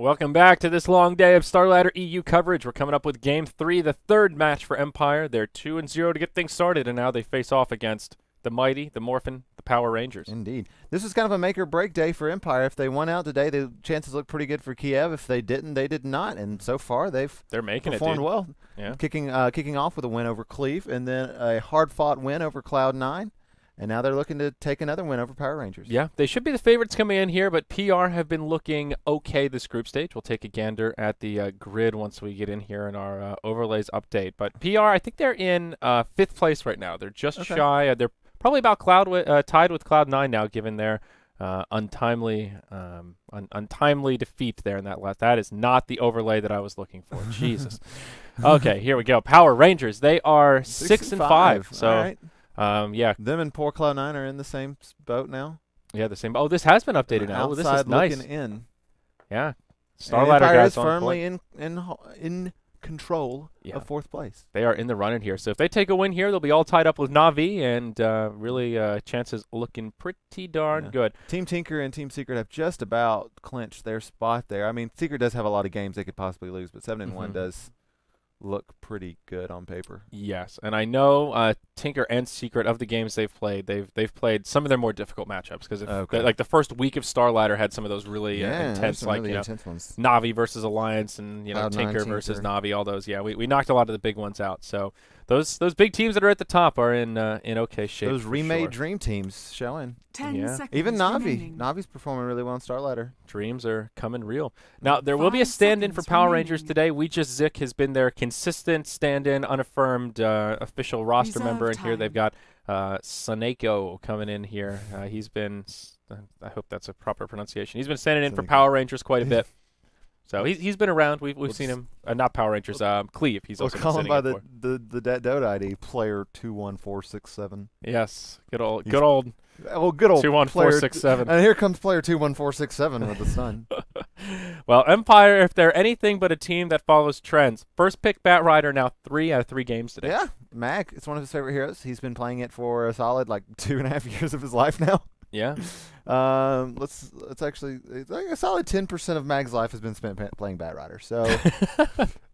Welcome back to this long day of Starladder EU coverage. We're coming up with Game 3, the third match for Empire. They're 2-0 to get things started, and now they face off against the Mighty, the Morphin, the Power Rangers. Indeed. This is kind of a make-or-break day for Empire. If they won out today, the chances look pretty good for Kiev. If they didn't, they did not. And so far, they're making performed it, well. Yeah. Kicking off with a win over Cleve, and then a hard-fought win over Cloud9. And now they're looking to take another win over Power Rangers. Yeah, they should be the favorites coming in here, but PR have been looking okay this group stage. We'll take a gander at the grid once we get in here in our overlays update. But PR, I think they're in 5th place right now. They're just shy. They're probably about tied with Cloud9 now, given their untimely defeat there in that last. That is not the overlay that I was looking for. Jesus. Okay, here we go. Power Rangers. They are 6 and 5. So. All right. Yeah. Them and poor Cloud9 are in the same boat now. Yeah, the same. Oh, this has been updated now. Oh, this is nice. Looking in. Yeah. Starladder guys guys firmly in control of 4th place. They are in the running here. So if they take a win here, they'll be all tied up with Na'Vi, and really chances looking pretty darn good. Team Tinker and Team Secret have just about clinched their spot there. I mean, Secret does have a lot of games they could possibly lose, but 7-1 does look pretty good on paper. Yes, and I know Tinker and Secret, of the games they've played, they've played some of their more difficult matchups, because like the first week of Starladder had some of those really intense, like really intense ones. Na'Vi versus Alliance, and Tinker versus Na'Vi, all those. Yeah, we knocked a lot of the big ones out. So those big teams that are at the top are in okay shape. Those remade dream teams showing. 10 seconds Even Na'Vi. remaining. Na'Vi's performing really well on Starladder. Dreams are coming real. Now, there will be a 5 stand-in for seconds Power remaining. Rangers today. We Just Zik has been their consistent stand-in, unaffirmed official roster Reserve member. And here time. they've got Saneko coming in here. He's been, I hope that's a proper pronunciation. He's been standing in for Saneko. Power Rangers quite a bit. So he's been around. We've seen him. Not Power Rangers. Cleve. He's also been call him sitting by in for. the Dota ID, player 21467. Yes, good old He's- good old Oh, good old 21467. And here comes player 21467 with the sun. Well, Empire, if they're anything but a team that follows trends, first pick Bat Rider now 3 out of 3 games today. Yeah, Mac, it's one of his favorite heroes. He's been playing it for a solid 2.5 years of his life now. Yeah. Let's actually, it's like a solid 10% of Mag's life has been spent playing Bat Rider. So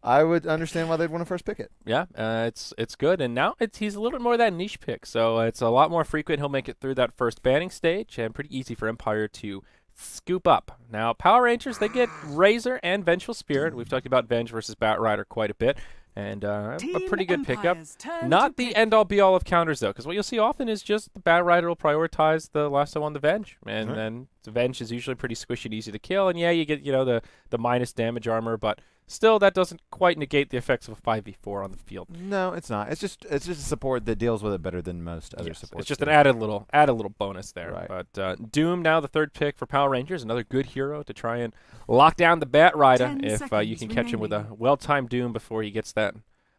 I would understand why they'd want to first pick it. Yeah, it's good, and now he's a little bit more of that niche pick, so it's a lot more frequent. He'll make it through that first banning stage, and pretty easy for Empire to scoop up. Now, Power Rangers, they get Razor and Vengeful Spirit. We've talked about Venge versus Bat Rider quite a bit, and a pretty good pickup. Empire's turn Not to the pick. end-all be-all of counters, though, because what you'll see often is just the Bat Rider will prioritize the lasso on the Venge, and then the Venge is usually pretty squishy and easy to kill, and yeah, you get the minus damage armor, but still, that doesn't quite negate the effects of a 5v4 on the field. No, it's not. It's just a support that deals with it better than most other supports. It's just do. an added little bonus there. Right. But Doom now the 3rd pick for Power Rangers, another good hero to try and lock down the Bat Rider 10 if you seconds can catch him with a remaining. well-timed Doom before he gets that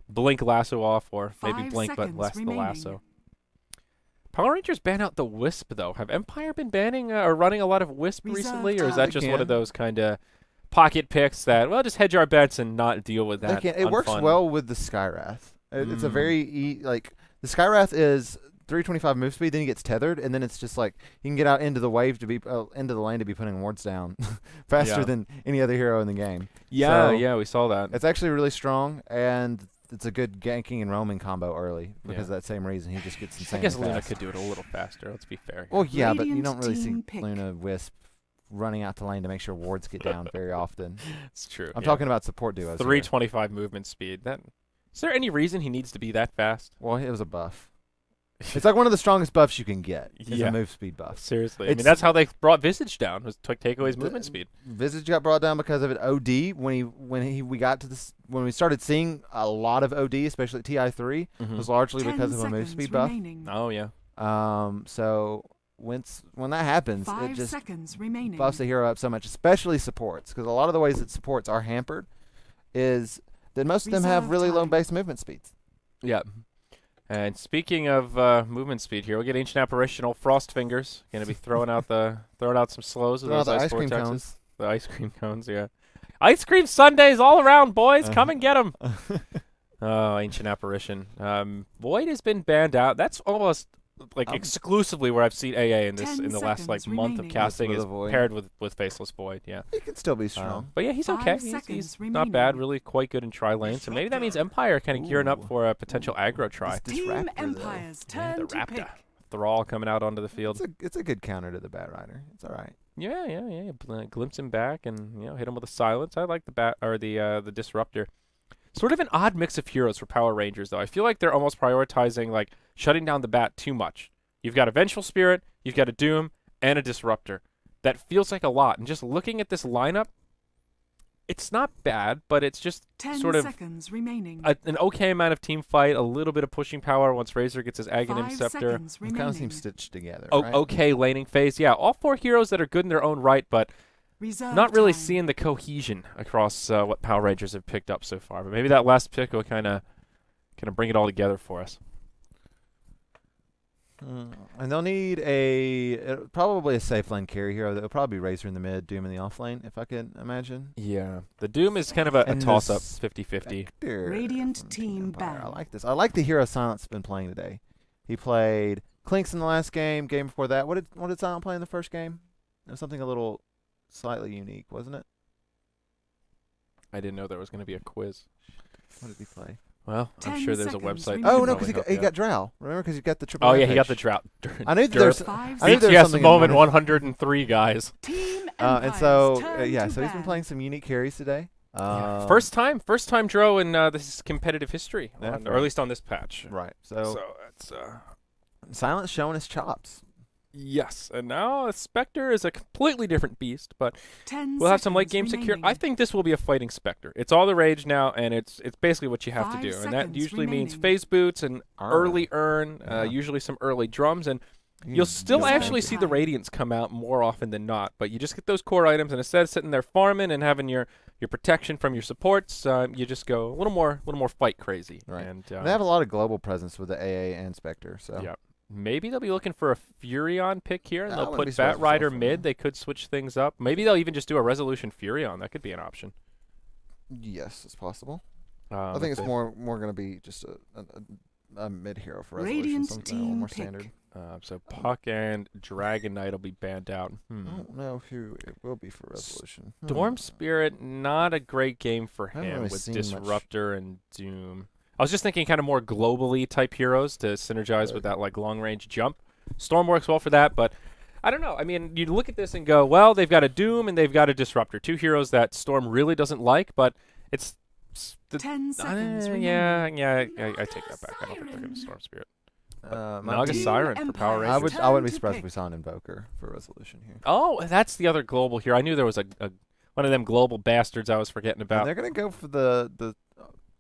blink lasso off, or maybe 5 blink but seconds less the remaining. lasso. Power Rangers ban out the Wisp, though. Have Empire been banning or running a lot of Wisp Reserve recently, or is time. that just They one of can. those kind of pocket picks that, well, just hedge our bets and not deal with that? It works unfun- well with the Skyrath. It's a very the Skyrath is 325 move speed, then he gets tethered, and then it's just like he can get out into the wave to be into the lane to be putting wards down faster Yeah. than any other hero in the game. Yeah, So, yeah, we saw that. It's actually really strong, and it's a good ganking and roaming combo early because of that same reason. He just gets I insanely guess Luna fast. could do it a little faster. Let's be fair. Well, yeah, but you Radiant don't really see team pick. Luna Wisp running out to lane to make sure wards get down very often. It's true. I'm yeah. talking about support duos. here. 325 movement speed. Is there any reason he needs to be that fast? Well, it was a buff. It's like one of the strongest buffs you can get. Is Yeah. a move speed buff. Seriously. I mean, It's- that's how they brought Visage down, was to take away his movement speed. Visage got brought down because of it. OD we got to this when we started seeing a lot of OD, especially at TI3, was largely 10 because of a move seconds speed buff. remaining. Oh, yeah. So when that happens, 5 it just seconds remaining. buffs the hero up so much, especially supports, because a lot of the ways that supports are hampered is that most of them have Reserve really low time. base movement speeds. Yeah. And speaking of movement speed here, we'll get Ancient Apparitional Frost Fingers. Going to be throwing out some slows of Throw out those the ice ice cream vortexes. cones. The ice cream cones, yeah. Ice cream sundaes all around, boys. Come and get them. Oh, Ancient Apparition. Void has been banned out. That's almost like exclusively where I've seen AA in the last like month of casting is paired with Faceless Void. Yeah, he can still be strong. But yeah, he's okay. He's not bad. Really quite good in tri lane. So maybe that means Empire kind of gearing up for a potential aggro try. Team Empire's turn the to Raptor. pick. Thrall coming out onto the field. It's a good counter to the Bat Rider. It's all right. Yeah. Glimpse him back and hit him with a silence. I like the bat or the Disruptor. Sort of an odd mix of heroes for Power Rangers, though. I feel like they're almost prioritizing like shutting down the bat too much. You've got a Vengeful Spirit, you've got a Doom, and a Disruptor. That feels like a lot. And just looking at this lineup, it's not bad, but it's just sort of remaining. An okay amount of team fight, a little bit of pushing power once Razor gets his Aghanim Scepter. It kind of seems stitched together. Oh, right? Okay, laning phase. Yeah, all 4 heroes that are good in their own right, but not really time. seeing the cohesion across what Power Rangers have picked up so far. But maybe that last pick will kind of bring it all together for us. And they'll need probably a safe lane carry hero. They'll probably be Razor in the mid, Doom in the off lane, if I could imagine. Yeah, the Doom is kind of a toss-up, 50-50. Radiant team Empire. ban. I like this. I like the hero Silent's been playing today. He played Clinks in the last game. Game before that, what did Silent play in the first game? It was something a little slightly unique, wasn't it? I didn't know there was going to be a quiz. What did he play? Well, I'm sure there's a website. Oh no, because he got Drow. Remember, because he got the triple. Oh yeah, he got the Drought. I knew there's. BTS moment 103, guys. Team and so Empire's so he's been playing some unique carries today. First time Dro in this competitive history, Yeah, or at least on this patch. Right. So it's Silent's showing his chops. yes, and now Spectre is a completely different beast, but 10 we'll have some late game seconds secure. I remaining. think this will be a fighting Spectre. It's all the rage now, and it's basically what you have to 5 do, and that seconds usually means remaining. phase boots and early Yeah. usually some early drums, and you'll still actually see the Radiants come out more often than not, but you just get those core items, and instead of sitting there farming and having your protection from your supports, you just go a little more fight crazy. Right. And they have a lot of global presence with the AA and Spectre. So yeah. Maybe they'll be looking for a Furion pick here, and I they'll wouldn't be put surprised Bat Rider if so. mid. They could switch things up. Maybe they'll even just do a Resolution Furion. That could be an option. yes, it's possible. I think it's more going to be just a mid hero for Resolution. Radiant Something a little more team standard. So Puck and Dragon Knight will be banned out. I don't know who it will be for Resolution. Storm Spirit, not a great game for haven't him really with seen Disruptor and Doom. I was just thinking kind of more globally type heroes to synergize with that like long range jump. Storm works well for that, but I don't know. I mean, you look at this and go, well, they've got a Doom and they've got a Disruptor, 2 heroes that Storm really doesn't like, but it's 10 seconds remaining. I take that back. I don't think they're going to Storm Spirit. Naga Team Siren for Power Empire. Rangers. I wouldn't be Turn to surprised if pick. we saw an Invoker for Resolution here. Oh, that's the other global here. I knew there was a one of them global bastards I was forgetting And about. they're going to go for the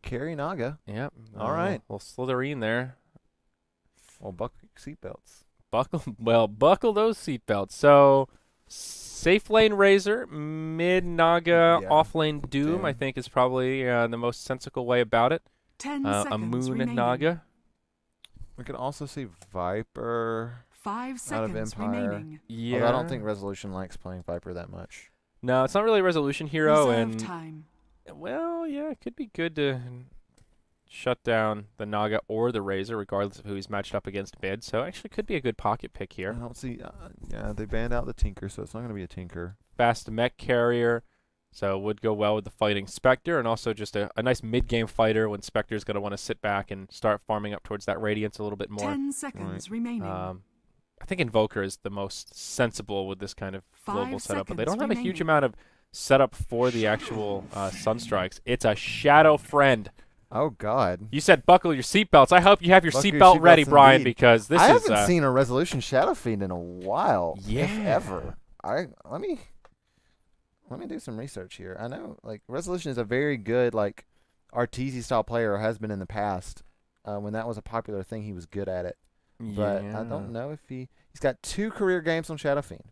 carry Naga. Yep. All right. Little Slytherin there. Well, buckle your seatbelts. Buckle those seatbelts. So, safe lane Razor, mid Naga, Yeah. off lane Doom, Doom. I think is probably the most sensical way about it. 10 A seconds Moon remaining. Naga. We could also see Viper. 5 out of seconds Empire. remaining. Yeah. Although I don't think Resolution likes playing Viper that much. No, it's not really a resolution hero, Reserve and time. well, yeah, it could be good to shut down the Naga or the Razor, regardless of who he's matched up against mid. So actually, could be a good pocket pick I here. don't see. Yeah, they banned out the Tinker, so it's not going to be a Tinker. Fast mech carrier, so would go well with the fighting Spectre, and also just a nice mid-game fighter when Spectre's going to want to sit back and start farming up towards that Radiance a little bit more. 10 seconds remaining. I think Invoker is the most sensible with this kind of 5 global setup, but they seconds don't have a huge remaining. amount of setup for the actual Sunstrikes. It's a Shadow Friend. Oh God! You said buckle your seatbelts. I hope you have your Buckle your seatbelt ready, seatbelts Brian, indeed. because this I is haven't seen a Resolution Shadow Fiend in a while. if Yeah. ever. Let me do some research here. I know like Resolution is a very good like Arteezy style player, or has been in the past. When that was a popular thing, he was good at it. But I don't know if he's got 2 career games on Shadow Fiend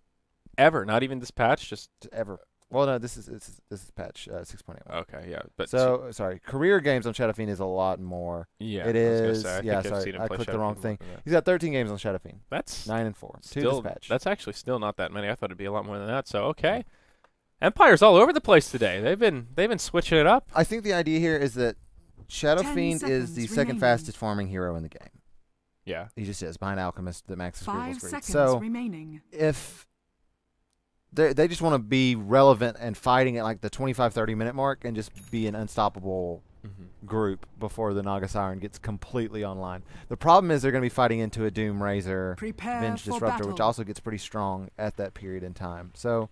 ever. Not even this patch, just ever. Well, no, this is patch 6.8. okay, yeah. But So sorry, career games on Shadow Fiend is a lot more. yeah, it I was gonna is. say, I Yeah, think I've sorry, seen him I play clicked the Shadow wrong Fiend more thing. than that. He's got 13 games on Shadow Fiend. That's 9 and 4. 2 still this patch. that's actually still not that many. I thought it'd be a lot more than that. So okay, Empire's all over the place today. They've been switching it up. I think the idea here is that Shadow 10 Fiend is seconds the second remaining. fastest farming hero in the game. Yeah. He just is behind Alchemist, the max 5 screen. seconds So remaining. if they just want to be relevant and fighting at like the 25-30 minute mark and just be an unstoppable group before the Naga Siren gets completely online. The problem is they're going to be fighting into a Doom Razor Prepare Venge for Disruptor, battle. which also gets pretty strong at that period in time. So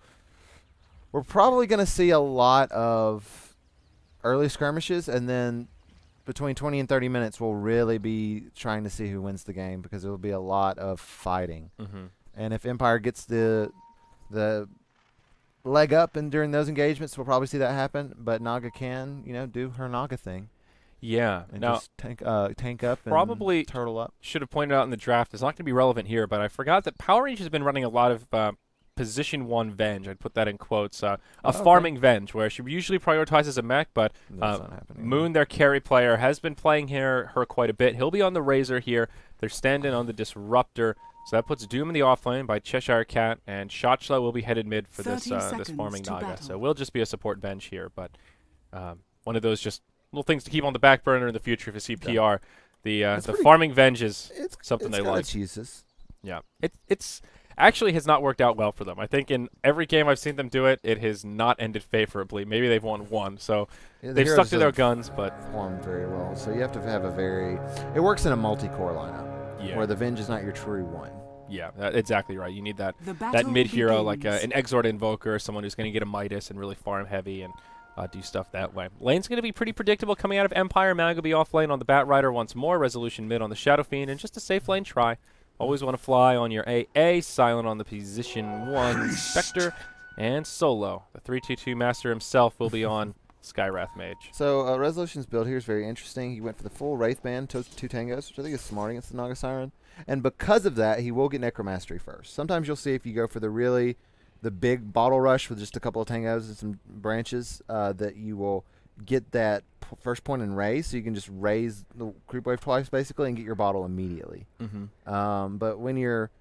we're probably going to see a lot of early skirmishes, and then between 20 and 30 minutes we'll really be trying to see who wins the game, because there will be a lot of fighting. And if Empire gets the leg up and during those engagements, we'll probably see that happen. But Naga can, do her Naga thing. Yeah. And Now, just tank up probably and turtle up. should have pointed out in the draft, it's not going to be relevant here, but I forgot that Power Rangers has been running a lot of Position 1 Venge. I'd put that in quotes. Farming Venge, where she usually prioritizes a mech, but That's not happening. Moon, their carry player, has been playing her quite a bit. He'll be on the Razor here. They're standing on the Disruptor. So that puts Doom in the offlane by Cheshire Cat, and Shotchla will be headed mid for this farming Naga. battle. So we'll just be a support Venge here, but one of those just little things to keep on the back burner in the future if you see PR. The farming Venge is something they like. Its uses. Yeah, it's actually has not worked out well for them. I think in every game I've seen them do it, it has not ended favorably. Maybe they've won one, so they've stuck to their guns, but performed very well. So you have to have it works in a multi-core lineup. Yeah. Where the Venge is not your true one. Yeah, exactly right. You need that battle mid hero begins. like an Exort Invoker, someone who's going to get a Midas and really farm heavy and do stuff that way. Lane's going to be pretty predictable coming out of Empire. Mag will be off lane on the Bat Rider once more. Resolution mid on the Shadow Fiend, and just a safe lane try. Always want to fly on your AA. Silent on the Position 1 Spectre. And Solo, the 322 Master himself, will be on Skywrath Mage. So Resolution's build here is very interesting. He went for the full Wraith Band, 2 Tangos, which I think is smart against the Naga Siren. And because of that, he will get Necromastery first. Sometimes you'll see if you go for the big bottle rush with just a couple of Tangos and some branches, that you will get that first point and raise, so you can just raise the creep wave twice basically and get your bottle immediately. But when you're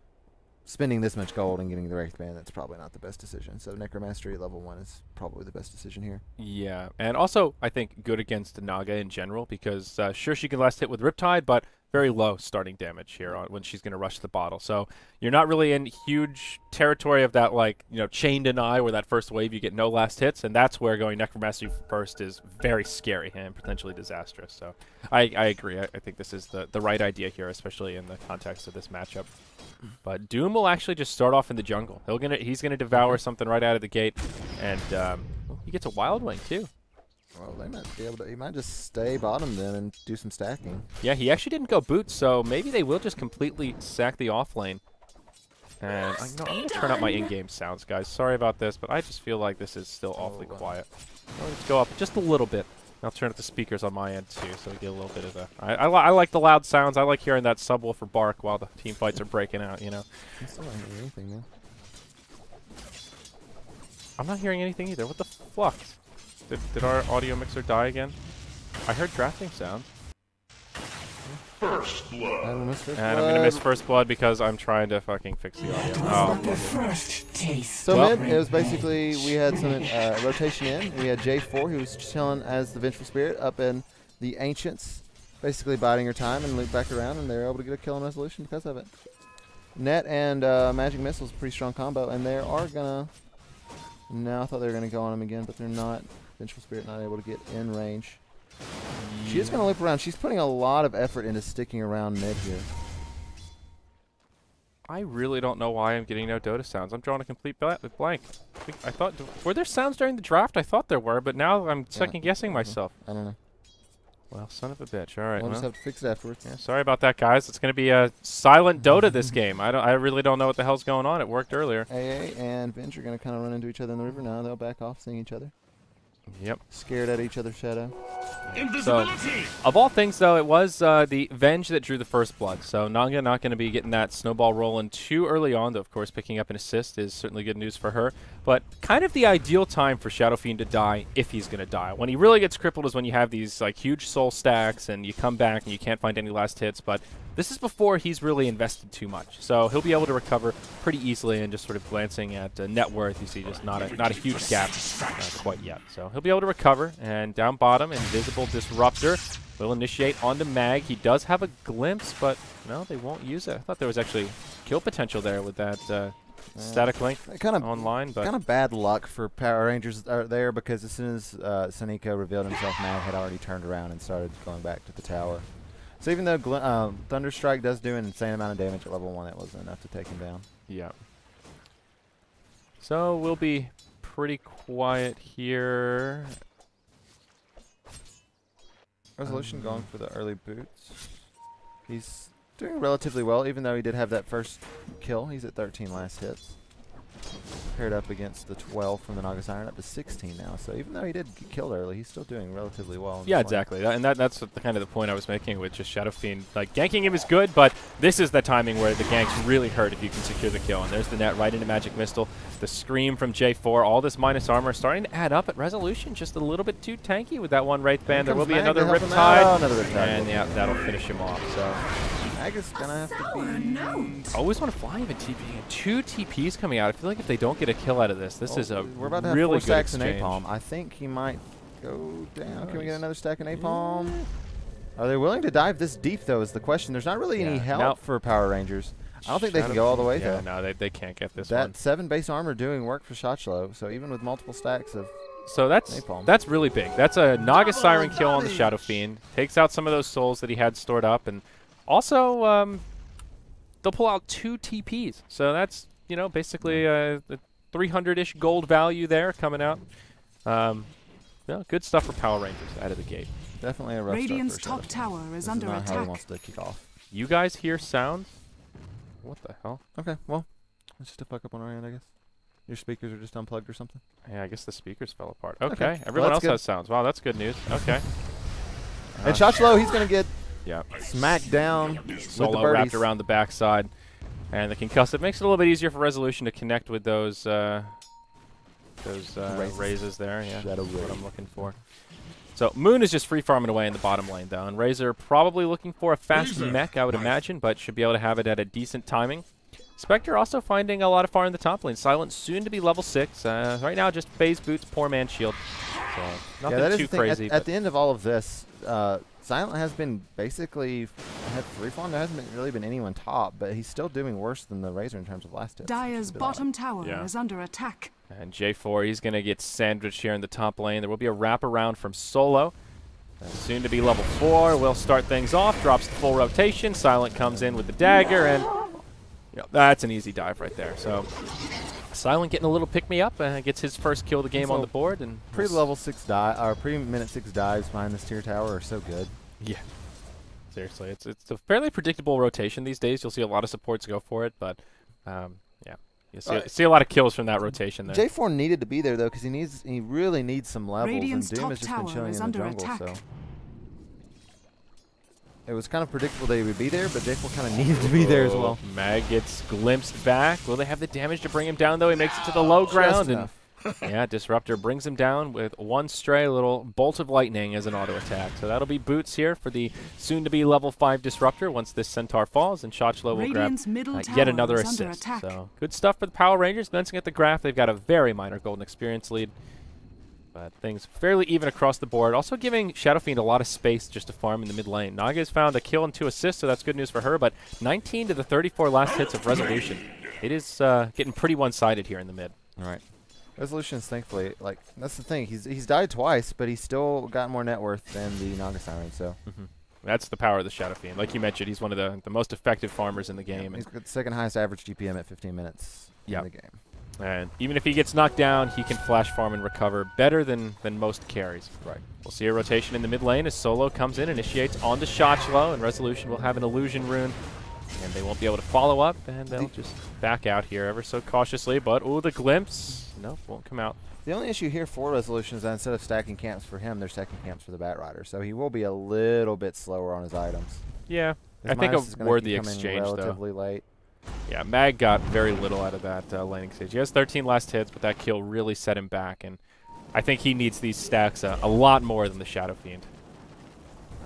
spending this much gold and getting the Wraith Band, that's probably not the best decision. So Necromastery at level 1 is probably the best decision here. Yeah, and also I think good against Naga in general, because sure, she can last hit with Riptide, but very low starting damage here when she's going to rush the bottle. So you're not really in huge territory of that, like, chain deny, where that first wave you get no last hits, and that's where going Necromastery first is very scary and potentially disastrous. So I agree. I think this is the right idea here, especially in the context of this matchup. But Doom will actually just start off in the jungle. He's gonna devour something right out of the gate, and he gets a Wild Wing too. Well, they might be able to. He might just stay bottom then and do some stacking. Yeah, he actually didn't go boots, so maybe they will just completely sack the off lane. And I'm gonna turn up my in-game sounds, guys. Sorry about this, but I just feel like this is still awfully quiet. Let's go up just a little bit. I'll turn up the speakers on my end too, so we get a little bit of the. I like the loud sounds. I like hearing that subwoofer bark while the team fights are breaking out. I'm still not hearing anything, man. I'm not hearing anything either. What the fuck? Did our audio mixer die again? I heard drafting sound. First blood. I'm gonna miss first blood because I'm trying to fucking fix the audio. Oh, First taste. So mid, it was basically, we had some rotation in. We had J4, who was chilling as the Vengeful Spirit up in the Ancients, basically biding her time and loop back around, and they were able to get a kill on Resolution because of it. Net and Magic Missile's a pretty strong combo, and they are gonna. No, I thought they were gonna go on him again, but they're not. Vengeful Spirit not able to get in range. She is going to loop around. She's putting a lot of effort into sticking around mid here. I really don't know why I'm getting no Dota sounds. I'm drawing a complete blank. I thought, were there sounds during the draft? I thought there were, but now I'm second guessing myself. I don't know. Well, son of a bitch. All right. We'll just have to fix it afterwards. Yeah, sorry about that, guys. It's going to be a silent Dota this game. I really don't know what the hell's going on. It worked earlier. AA and Venge are going to kind of run into each other in the river now. They'll back off, seeing each other. Yep. Scared at each other's shadow. So, of all things, though, it was the Venge that drew the first blood. So Naga not going to be getting that snowball rolling too early on, though, of course, picking up an assist is certainly good news for her. But kind of the ideal time for Shadow Fiend to die, if he's going to die. When he really gets crippled is when you have these like huge soul stacks and you come back and you can't find any last hits. But this is before he's really invested too much. So he'll be able to recover pretty easily, and just sort of glancing at net worth, you see just not a huge gap quite yet. So he'll be able to recover, and down bottom, Invisible Disruptor Will initiate onto Mag. He does have a glimpse, but no, they won't use it. I thought there was actually kill potential there with that static link online. But kind of bad luck for Power Rangers there, because as soon as Saniko revealed himself, Mag had already turned around and started going back to the tower. So even though Thunderstrike does do an insane amount of damage at level 1, it wasn't enough to take him down. Yeah. So we'll be pretty quiet here. Resolution going for the early boots. He's doing relatively well, even though he did have that first kill. He's at 13 last hits. Paired up against the 12 from the Naga Siren, up to 16 now. So even though he did get killed early, he's still doing relatively well. Yeah, exactly. That's the kind of the point I was making with just Shadow Fiend. Like, ganking him is good, but this is the timing where the ganks really hurt if you can secure the kill. And there's the net right into Magic Missile. The scream from J4. All this minus armor starting to add up at Resolution. Just a little bit too tanky with that one Wraith Band. There will be another Riptide. Oh, another Riptide. And yeah, that'll finish him off. So Mag is going to have to be... I always want to fly even TP. And 2 TPs coming out. I feel like if they don't get a kill out of this, this is a we're about to have really 4 stacks good in exchange. Napalm. I think he might go down. Nice. Can we get another stack of Napalm? Yeah. Are they willing to dive this deep, though, is the question. There's not really any help for Power Rangers. I don't think they can go all the way, though. No, they can't get this that one. 7 base armor doing work for Shotchlo, so even with multiple stacks of Napalm. That's really big. That's a Naga Siren kill on the Shadow Fiend. Takes out some of those souls that he had stored up, and also they'll pull out 2 TPs. So that's, you know, basically the 300-ish gold value there coming out. Yeah, good stuff for Power Rangers out of the gate. Definitely a rough Radiant's start for top tower is under not attack. how he wants to kick off. You guys hear sounds? What the hell? Okay, well, it's just a fuck up on our end, I guess. Your speakers are just unplugged or something? Yeah, I guess the speakers fell apart. Okay, everyone else has sounds. Wow, that's good news. Okay. And Shotchlo, he's going to get smacked down Solo with the wrapped around the backside. And the concussive makes it a little bit easier for Resolution to connect with those raises there. Yeah, that's what I'm looking for. So Moon is just free farming away in the bottom lane, though. And Razor probably looking for a fast mech, I would imagine, but should be able to have it at a decent timing. Spectre also finding a lot of far in the top lane. Silent soon to be level 6. Right now, just phase boots, poor man shield. So nothing too crazy. At the end of all of this, Silent has been basically had free farm. There hasn't really been anyone top, but he's still doing worse than the Razor in terms of last hits. Dire's bottom tower is under attack. And J4, he's going to get sandwiched here in the top lane. There will be a wraparound from Solo. Soon to be level 4. Will start things off. Drops the full rotation. Silent comes in with the dagger, and that's an easy dive right there. So Silent getting a little pick-me-up. Gets his first kill of the game on the board. And pre-level 6 dive, or pre-minute 6 dives behind this tier tower are so good. Yeah. Seriously, it's a fairly predictable rotation these days. You'll see a lot of supports go for it, but yeah. You see a lot of kills from that rotation there. J4 needed to be there, though, because he really needs some levels, Radiant's and Doom has just been chilling in the jungle. So it was kind of predictable that he would be there, but J4 kind of needed to be there as well. Mag gets glimpsed back. Will they have the damage to bring him down, though? He makes it to the low ground. And yeah, Disruptor brings him down with one stray little bolt of lightning as an auto attack. So that'll be boots here for the soon-to-be level 5 Disruptor once this Centaur falls, and Shotchlo will grab yet another assist. So good stuff for the Power Rangers. Glancing at the graph, they've got a very minor golden experience lead. But things fairly even across the board. Also giving Shadow Fiend a lot of space just to farm in the mid lane. Naga has found a kill and 2 assists, so that's good news for her. But 19 to the 34 last hits of Resolution. It is getting pretty one-sided here in the mid. All right. Resolution is thankfully, like, that's the thing. He's died twice, but he's still got more net worth than the Naga Siren, so. That's the power of the Shadow Fiend. Like you mentioned, he's one of the most effective farmers in the game. He's got the second highest average GPM at 15 minutes in the game. And even if he gets knocked down, he can flash farm and recover better than most carries. Right. We'll see a rotation in the mid lane as Solo comes in, initiates onto Shotchlo, and Resolution will have an illusion rune. And they won't be able to follow up, and they'll just back out here ever so cautiously. But, ooh, the glimpse. Nope, won't come out. The only issue here for Resolution is that instead of stacking camps for him, they're stacking camps for the Batrider. So he will be a little bit slower on his items. Yeah, I think a worthy exchange, relatively late. Yeah, Mag got very little out of that laning stage. He has 13 last hits, but that kill really set him back. And I think he needs these stacks a lot more than the Shadow Fiend.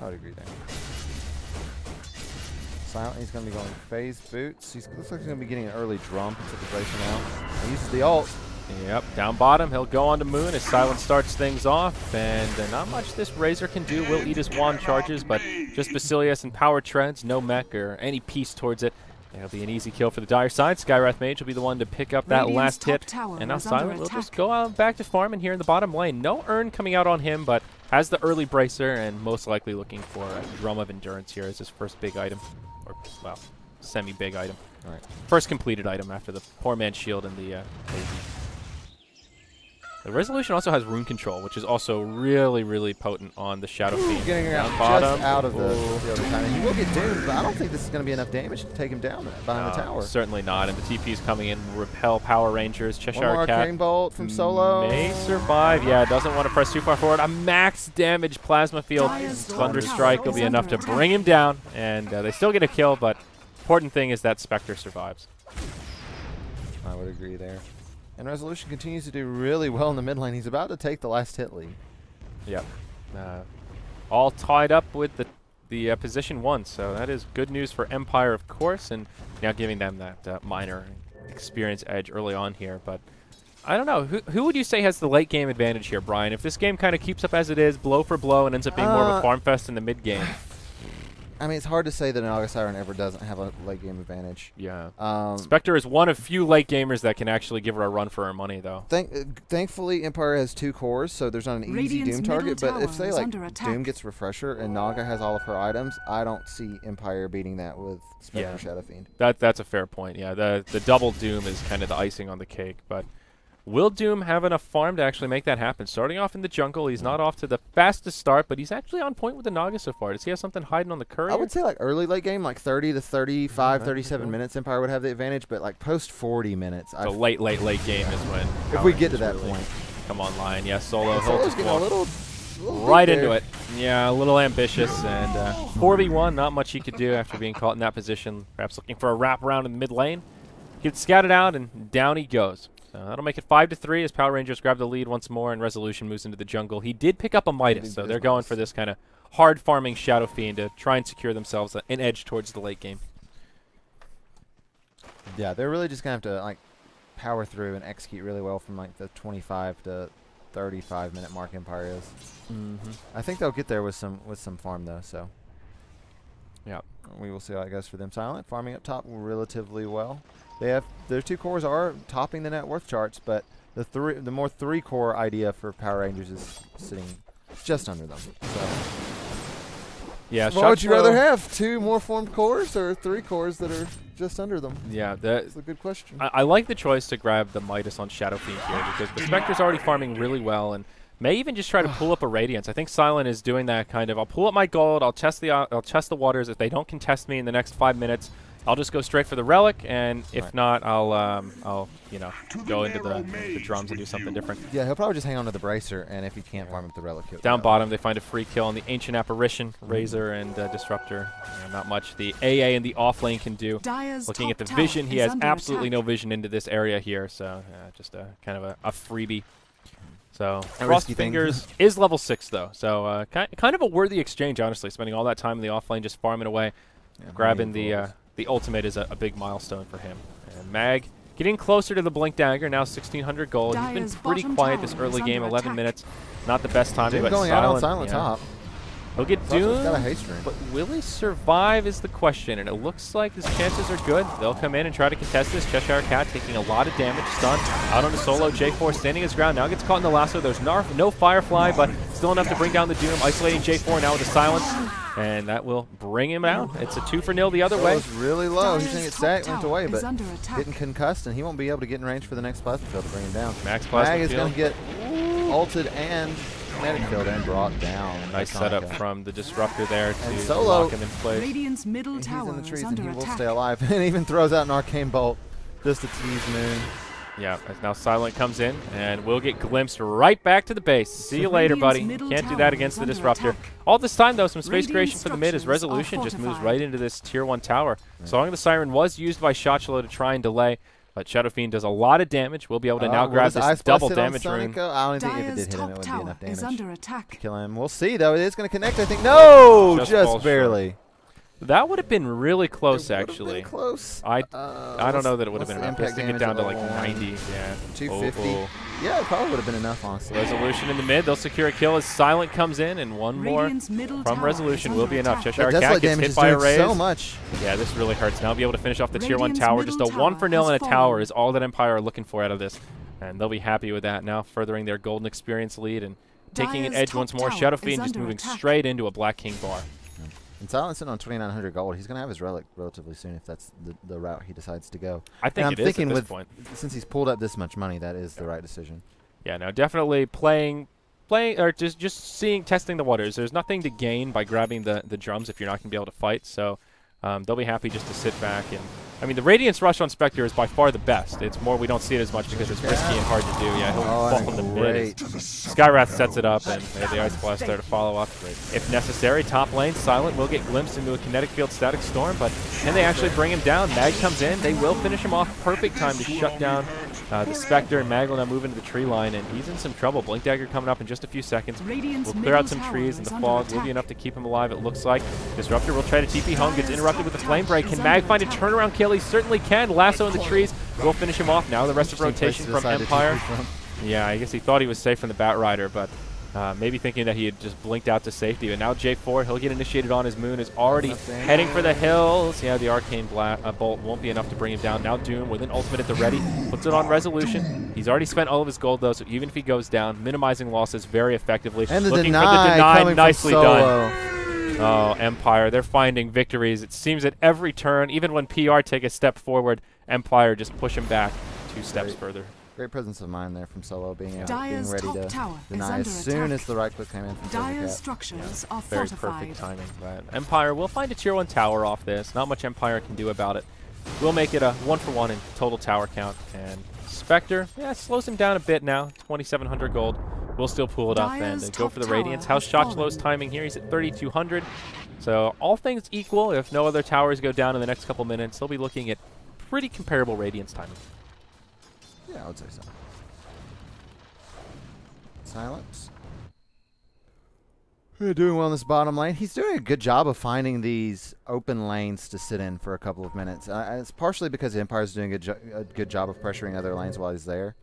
I would agree there. Silent, he's going to be going phase boots. Looks like he's going to be getting an early drum. Puts the duration out. He uses the ult. Yep, down bottom, he'll go on to Moon as Silent starts things off, and not much this Razor can do. Will eat his wand charges, but just Basilius and power treads, no mech or any piece towards it. It'll be an easy kill for the dire side. Skywrath Mage will be the one to pick up that last hit, and now Silent will just go out back to farming here in the bottom lane. No Urn coming out on him, but has the early Bracer, and most likely looking for a Drum of Endurance here as his first big item, or, well, semi-big item. All right. First completed item after the Poor Man's Shield and the The Resolution also has Rune Control, which is also really, really potent on the Shadow Fiend. Getting out just out of the other time. He will get doomed, but I don't think this is going to be enough damage to take him down behind the tower. Certainly not. And the TP is coming in. Repel Power Rangers. Cheshire One more Cat. Arcane Bolt from Solo. May survive. Yeah, doesn't want to press too far forward. A max damage Plasma Field. Thunder Strike will be enough to bring him down. And they still get a kill, but important thing is that Spectre survives. I would agree there. And Resolution continues to do really well in the mid lane. He's about to take the last hit lead. Yep. All tied up with the position 1, so that is good news for Empire, of course, and now giving them that minor experience edge early on here. But I don't know. Who would you say has the late game advantage here, Brian? If this game kind of keeps up as it is, blow for blow, and ends up being more of a farm fest in the mid game. I mean, it's hard to say that an August Siren ever doesn't have a late game advantage. Yeah. Spectre is one of few late gamers that can actually give her a run for her money, though. Thankfully, Empire has 2 cores, so there's not an easy Doom target. But if, say, like, Doom gets Refresher and Naga has all of her items, I don't see Empire beating that with Spectre Shadow Fiend. That's a fair point, yeah. The double Doom is kind of the icing on the cake, but will Doom have enough farm to actually make that happen? Starting off in the jungle, he's not off to the fastest start, but he's actually on point with the Naga so far. Does he have something hiding on the courier? I would say like early late game, like 30 to 35, 37 minutes, Empire would have the advantage, but like post 40 minutes. So late game is when if we get to that point. Come online, yes, Solo. Solo's getting a little right into it. Yeah, a little ambitious, and 4v1, not much he could do after being caught in that position. Perhaps looking for a wrap around in the mid lane. Gets scouted out, and down he goes. That'll make it 5-3 as Power Rangers grab the lead once more, and Resolution moves into the jungle. He did pick up a Midas, so they're going for this kind of hard farming Shadow Fiend to try and secure themselves an edge towards the late game. Yeah, they're really just going to have to like power through and execute really well from like the 25 to 35 minute mark Empire is. I think they'll get there with some farm though, so yeah, we will see how it goes for them. Silent farming up top relatively well. They have their 2 cores are topping the net worth charts, but the more 3 core idea for Power Rangers is sitting just under them. So yeah, what would you rather have? 2 more formed cores or 3 cores that are just under them? Yeah, that's a good question. I like the choice to grab the Midas on Shadow Fiend here because the Spectre's already farming really well and may even just try to pull up a Radiance. I think Silent is doing that kind of. I'll pull up my gold. I'll test the waters. If they don't contest me in the next 5 minutes, I'll just go straight for the relic, and if not, I'll go into the drums and do something different. Yeah, he'll probably just hang on to the Bracer, and if he can't farm up the relic, he'll down bottom, they find a free kill on the Ancient Apparition, Razor, and Disruptor. Not much the AA and the off lane can do. Looking at the vision, he has absolutely no vision into this area here, so just a kind of a freebie. So Frost Fingers is level 6 though, so kind of a worthy exchange, honestly. Spending all that time in the off lane just farming away, grabbing the ultimate is a big milestone for him. And Mag getting closer to the Blink Dagger, now 1,600 gold. He's been pretty quiet this early game, 11 minutes. Not the best time, but going out on Silent top. He'll get doomed, got a haste ring. but will he survive is the question, and it looks like his chances are good. They'll come in and try to contest this. Cheshire Cat taking a lot of damage, stun, out on the Solo. J4 standing his ground, now gets caught in the lasso. There's no Firefly, but still enough to bring down the Doom. Isolating J4 now with the Silence, and that will bring him out. It's a 2-0 the other way. It was really low. He's going to get sacked, went away, but getting concussed, and he won't be able to get in range for the next Plasma Field to bring him down. Max Plasma Mag is Field going to get ulted and Kinetic Field and brought down. Nice setup from the Disruptor there to Solo, lock him in place. Radiant's middle he's tower in the trees is and under he will attack. stay alive, and even throws out an Arcane Bolt just to tease Moon. Yeah, as now Silent comes in, and we'll get glimpsed right back to the base. See you later, buddy. Can't do that against the Disruptor. All this time, though, some space creation for the mid as Resolution just moves right into this Tier 1 tower. Song of the Siren was used by Shotchelo to try and delay, but Shadow Fiend does a lot of damage. We'll be able to now grab this double damage rune. I don't think if it did hit him, it would be enough is damage under attack. to kill him. We'll see, though. It is going to connect, I think. No! Just barely. That would have been really close, It would've actually. been close. I don't know that it would have been enough. Let's take it down to like 90. Yeah. 250. Oh. Yeah, it probably would have been enough, honestly. Resolution in the mid. They'll secure a kill as Silent comes in, and one more Radiant's middle from tower Resolution is will be under enough. attack. Cheshire That Cat desolate gets damage hit is by a doing raise. so much. Yeah, this really hurts. Now be able to finish off the Tier 1 Radiant's tower. Just a middle 1 for 0 tower and a has tower fallen. is all that Empire are looking for out of this. And they'll be happy with that now, furthering their golden experience lead and taking an Dire's edge top once more. tower Shadow is Fiend just under moving attack. straight into a Black King bar. And Silent sitting on 2,900 gold. He's going to have his relic relatively soon if that's the route he decides to go. I think And it I'm is thinking at this with point. since he's pulled up this much money, that is the right decision. Yeah, no, definitely playing or just testing the waters. There's nothing to gain by grabbing the drums if you're not going to be able to fight. So they'll be happy just to sit back. And I mean, the Radiance Rush on Spectre is by far the best. It's more we don't see it as much because it's risky and hard to do. Yeah, he'll fall from the mid. Skywrath sets it up, and they have the Ice Blast there to follow up. If necessary, top lane, Silent will get glimpsed into a Kinetic Field Static Storm, but can they actually bring him down? Mag comes in. They will finish him off. Perfect time to shut down the Spectre, and Mag will now move into the tree line, and he's in some trouble. Blink Dagger coming up in just a few seconds. Radiant's We'll clear out middle some tower trees, and is the under fog will be attack. enough to keep him alive, it looks like. Disruptor will try to TP home, gets Dire's interrupted with the top Flame tower Break. is Can under Mag find a attack. turnaround kill? He certainly can. Lasso in the trees will finish him off. Now the rest of rotation from Empire. Yeah, I guess he thought he was safe from the Bat Rider, but maybe thinking that he had just blinked out to safety. But now J4, he'll get initiated on his moon, is already heading for the hills. Yeah, the Arcane Bolt won't be enough to bring him down. Now Doom with an ultimate at the ready, puts it on Resolution. He's already spent all of his gold, though, so even if he goes down, minimizing losses very effectively. And the Looking deny for the deny, coming nicely from done. Solo. Oh, Empire, they're finding victories. It seems at every turn, even when PR take a step forward, Empire just push him back 2 steps further. Great presence of mind there from Solo, being Dire's ready top to tower is deny under as soon attack. as the right click came in from Dire's Cat. structures are Very fortified. perfect timing. But Empire will find a Tier 1 tower off this. Not much Empire can do about it. We'll make it a 1-for-1 in total tower count. And Spectre, yeah, it slows him down a bit now. 2,700 gold. We'll still pull it up and Dire's go for the top Radiance. tower How's has Shotchlow's fallen. timing here? He's at 3,200. So all things equal, if no other towers go down in the next couple minutes, they'll be looking at pretty comparable Radiance timing. Yeah, I would say so. Silence. Doing well in this bottom lane. He's doing a good job of finding these open lanes to sit in for a couple of minutes. It's partially because the Empire's doing a good job of pressuring other lanes while he's there.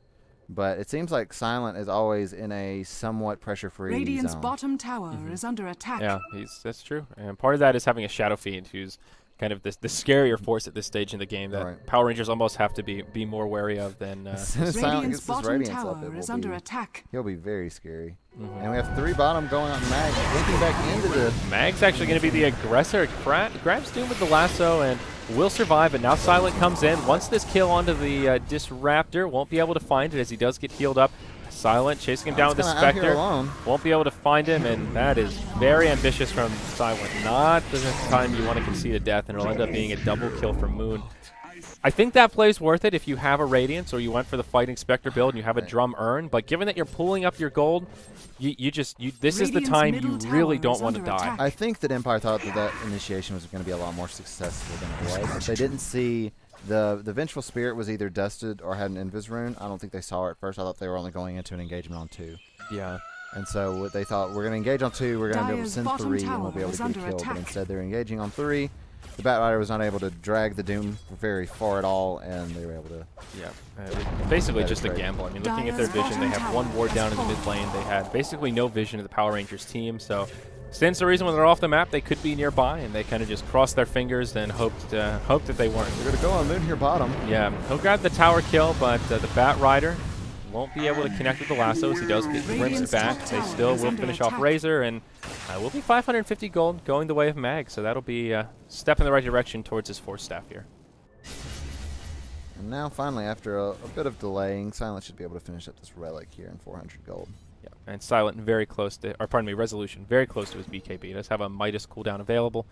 But it seems like Silent is always in a somewhat pressure-free Radiant's zone. bottom tower is under attack. Yeah, that's true. And part of that is having a Shadow Fiend who's kind of the scarier force at this stage in the game that Right. Power Rangers almost have to be more wary of than As soon as Silent Radiant's gets his bottom Radiance up, tower it is will under be, attack. he'll be very scary. And we have 3 bottom going on Mag, linking back into the... Mag's actually going to be the aggressor. Grabs Doom with the lasso and will survive, but now Silent comes in. Once this kill onto the Disruptor, won't be able to find it as he does get healed up. Silent chasing him down with the kinda out here Spectre. alone. Won't be able to find him, and that is very ambitious from Silent. Not the time you want to concede a death, and it'll end up being a double kill from Moon. I think that play's worth it if you have a Radiance or you went for the Fighting Spectre build and you have a drum urn, but given that you're pulling up your gold, this is the Radiant's time you middle really tower don't is want to under die. attack. I think that Empire thought that initiation was going to be a lot more successful than it was. If they didn't see the Vengeful Spirit was either dusted or had an Invis rune. I don't think they saw it at first. I thought they were only going into an engagement on 2. Yeah. And so what they thought, we're going to engage on 2, we're going to be able to Dire's send bottom 3, and we'll tower be able is to get a under kill. But attack. instead they're engaging on 3. The Bat Rider was not able to drag the Doom very far at all, and they were able to... Yeah. Basically just a trade. gamble. I mean, looking at Dire's their vision, they bottom have 1 tower ward has down in the fallen. mid lane. They had basically no vision of the Power Rangers team, so stands the reason when they're off the map, they could be nearby, and they kind of just crossed their fingers and hoped that they weren't. We're going to go on Moon here bottom. Yeah, he'll grab the tower kill, but the Bat Rider won't be able to connect with the lassos. He does get glimpsed back. They still will finish off Razor, and will be 550 gold going the way of Mag, so that'll be a step in the right direction towards his 4th staff here. And now finally, after a bit of delaying, Silent should be able to finish up this Relic here in 400 gold. Yeah, and Silent very close to, or pardon me, Resolution very close to his BKB. He does have a Midas cooldown available,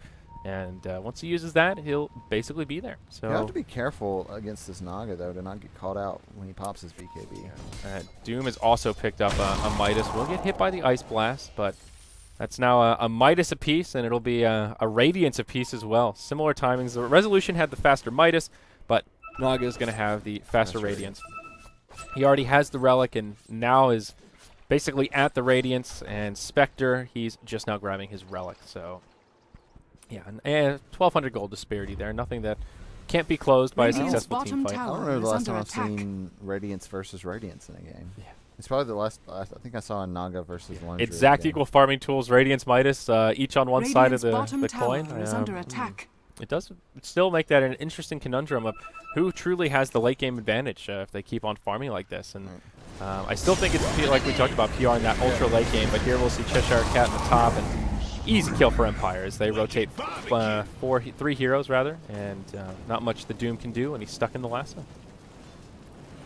and once he uses that, he'll basically be there. So You have to be careful against this Naga, though, to not get caught out when he pops his BKB. Doom has also picked up a Midas. Will get hit by the Ice Blast, but that's now a Midas apiece, and it'll be a Radiance apiece as well. Similar timings. The Resolution had the faster Midas, but Naga is going to have the faster Radiance. He already has the Relic, and now is basically at the Radiance, and Spectre, he's just now grabbing his Relic. So Yeah, and 1,200 gold disparity there. Nothing that can't be closed by a Radiant's successful team bottom fight. I tower don't remember the is last under time I've attack. seen Radiance versus Radiance in a game. Yeah. It's probably the last. I think I saw a Naga versus Laundry. Exact equal farming tools, Radiance, Midas, each on one side of Radiant's the bottom coin. tower is under attack. It does still make that an interesting conundrum of who truly has the late game advantage if they keep on farming like this. And I still think it's like we talked about PR in that ultra late game, but here we'll see Cheshire Cat in the top, and easy kill for Empire as they rotate 3 heroes rather, and not much the Doom can do, and he's stuck in the lasso.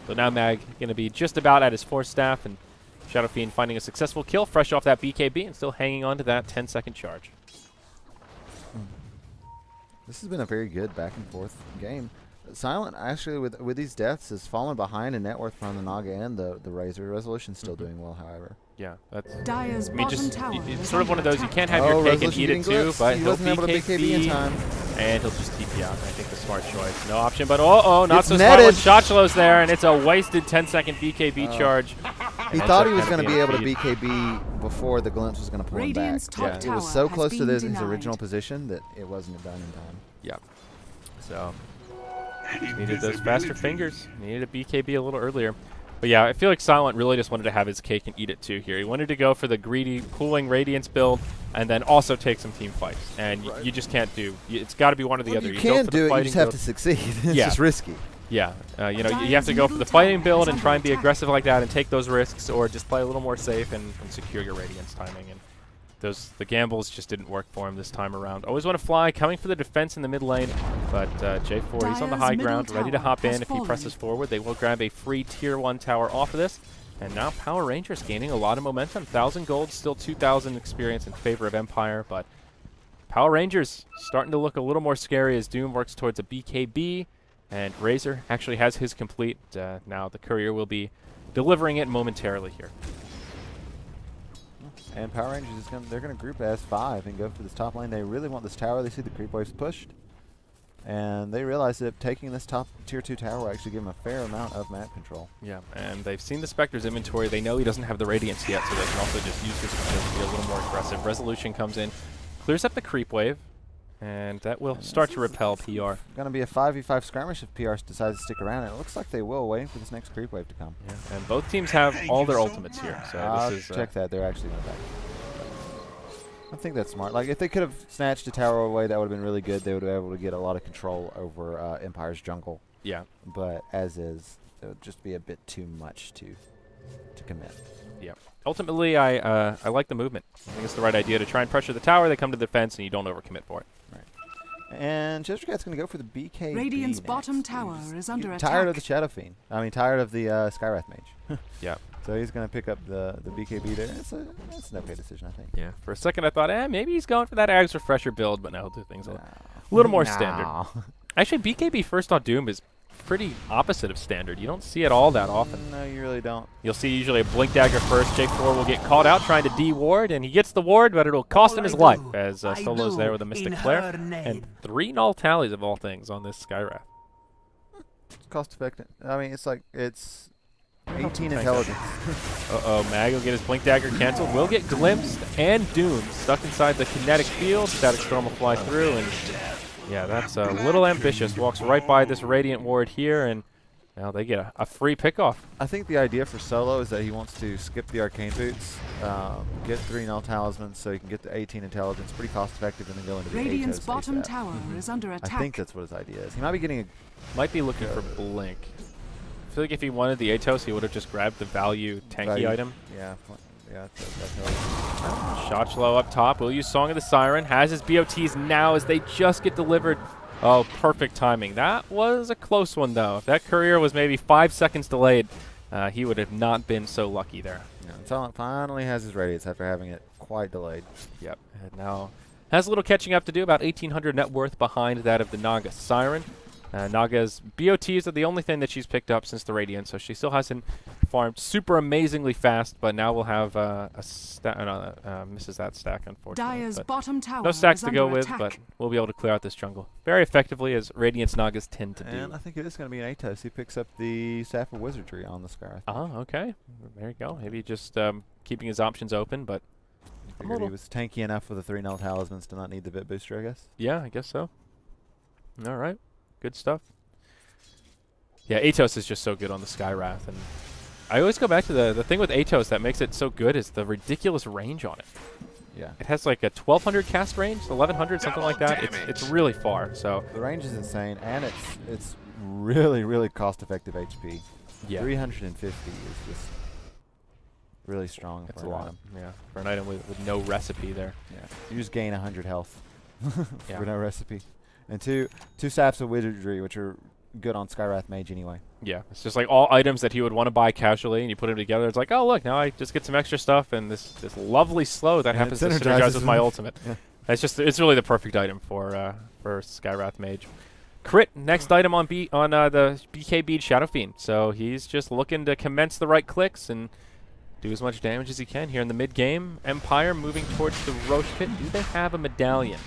So now Mag going to be just about at his 4th staff, and Shadow Fiend finding a successful kill, fresh off that BKB, and still hanging on to that 10-second charge. This has been a very good back and forth game. Silent actually with these deaths has fallen behind in net worth from the Naga and the Razor. Resolution's still doing well, however. Yeah, that's. Dyer's I mean, bottom just tower it's is sort of one under of those you attack. can't have your cake and Resolution eat it getting too, blitzed. but he he'll wasn't able to BKB in time. and he'll just TP out. I think the smart choice. No option, but not It's so smart when netted. Shotchlo's there, and it's a wasted 10-second BKB charge. He Ends thought up he was having going to be able to feed. BKB before the glimpse was going to pull him back. Radiant's top Yeah. It tower was so has close to been his denied. original position that it wasn't done in time. Yeah. So needed those faster fingers. Needed a BKB a little earlier. But yeah, I feel like Silent really just wanted to have his cake and eat it too here. He wanted to go for the greedy pooling Radiance build and then also take some team fights. And you just can't do. It's got to be one or the other. You go can for the do it, you fighting just have build. to succeed. It's Yeah. just risky. Yeah, you know, you have Dyer's to go for the middle fighting tower build is and try and be under attack. aggressive like that and take those risks, or just play a little more safe and secure your Radiance timing. And the gambles just didn't work for him this time around. Always want to fly, coming for the defense in the mid lane, but J4, he's on the Dyer's high middle ground, ready to tower hop in has if he fallen. presses forward. They will grab a free tier 1 tower off of this. And now Power Rangers gaining a lot of momentum. 1,000 gold, still 2,000 experience in favor of Empire, but Power Rangers starting to look a little more scary as Doom works towards a BKB, and Razor actually has his complete. Now the Courier will be delivering it momentarily here. And Power Rangers they're going to group as 5 and go for this top lane. They really want this tower. They see the creep waves pushed, and they realize that taking this top tier 2 tower will actually give them a fair amount of map control. Yeah, and they've seen the Spectre's inventory. They know he doesn't have the Radiance yet, so they can also just use this to be a little more aggressive. Resolution comes in, clears up the creep wave, and that will start to repel PR. Going to be a 5v5 skirmish if PR decides to stick around. And it looks like they will, waiting for this next creep wave to come. Yeah, and both teams have all their ultimates here, so I'll this is check that. They're actually going to back. I think that's smart. Like, if they could have snatched a tower away, that would have been really good. They would have been able to get a lot of control over Empire's jungle. yeah. But as is, it would just be a bit too much to commit. Yeah. Ultimately, I like the movement. I think it's the right idea to try and pressure the tower. They come to the defense, and you don't overcommit for it. And Chester Cat's going to go for the BKB Radiant's next. bottom He's tower is under getting tired of attack. the Shadow Fiend. I mean, tired of the Skywrath Mage. Yeah. So he's going to pick up the BKB there. That's an okay decision, I think. Yeah. For a second, I thought, maybe he's going for that Ags Refresher build, but no, he'll do things a little more standard. Actually, BKB first on Doom is pretty opposite of standard. You don't see it all that often. No, you really don't. You'll see usually a Blink Dagger first. J4 will get caught out trying to D-ward, and he gets the ward, but it'll cost him his life as Solo's there with a Mystic Flare. And 3 null tallies of all things on this Skywrath. It's cost effective. I mean, it's like, it's 18 Thank intelligence. Uh-oh, Mag will get his Blink Dagger canceled. Will get glimpsed and Doom stuck inside the kinetic field. Static Storm will fly through, and yeah, that's a little ambitious. Walks right by this Radiant ward here, and now they get a free pickoff. I think the idea for Solo is that he wants to skip the Arcane Boots, get 3 null talismans so he can get the 18 intelligence, pretty cost effective, and then go into the Radiant's Atos bottom ASAP. tower is under I attack. think that's what his idea is. He might be getting a... Might be looking for Blink. I feel like if he wanted the Atos, he would have just grabbed the value tanky value- item. Yeah, that's Shotchlo up top. Will use Song of the Siren. Has his BOTs now as they just get delivered. Oh, perfect timing. That was a close one, though. If that Courier was maybe 5 seconds delayed, he would have not been so lucky there. Yeah, Silent finally has his Radiance after having it quite delayed. Yep. And now has a little catching up to do. About 1,800 net worth behind that of the Naga Siren. Naga's BOTs are the only thing that she's picked up since the Radiant, so she still hasn't farmed super amazingly fast, but now we'll have a stack. Misses that stack, unfortunately. Dyer's But bottom tower no stacks is to go under with, attack. but we'll be able to clear out this jungle very effectively, as Radiant's Nagas tend to do. And I think it is going to be an Atos. He picks up the Staff of Wizardry on the Skywrath. Oh, okay. There you go. Maybe just keeping his options open, but Figured he was tanky enough with the 3-0 talismans to not need the bit booster, I guess. Yeah, I guess so. All right. Good stuff. Yeah, Atos is just so good on the Skywrath. And I always go back to the thing with Atos that makes it so good is the ridiculous range on it. Yeah. It has like a 1,200 cast range, 1,100, something like that. It's really far. So the range is insane, and it's really, really cost-effective HP. yeah, 350 is just really strong. it's for a an lot. item. Yeah, for an item with no recipe there. Yeah. You just gain 100 health Yeah. for no recipe. And two staffs of wizardry, which are good on Skywrath Mage anyway. Yeah, it's just like all items that he would want to buy casually, and you put them together. It's like, oh look, now I just get some extra stuff, and this lovely slow that And happens it to synergize synergizes with my with- ultimate. Yeah. It's really the perfect item for Skywrath Mage. Crit next item on the BK Bead Shadow Fiend. So he's just looking to commence the right clicks and do as much damage as he can here in the mid game. Empire moving towards the Roche pit. Do they have a medallion?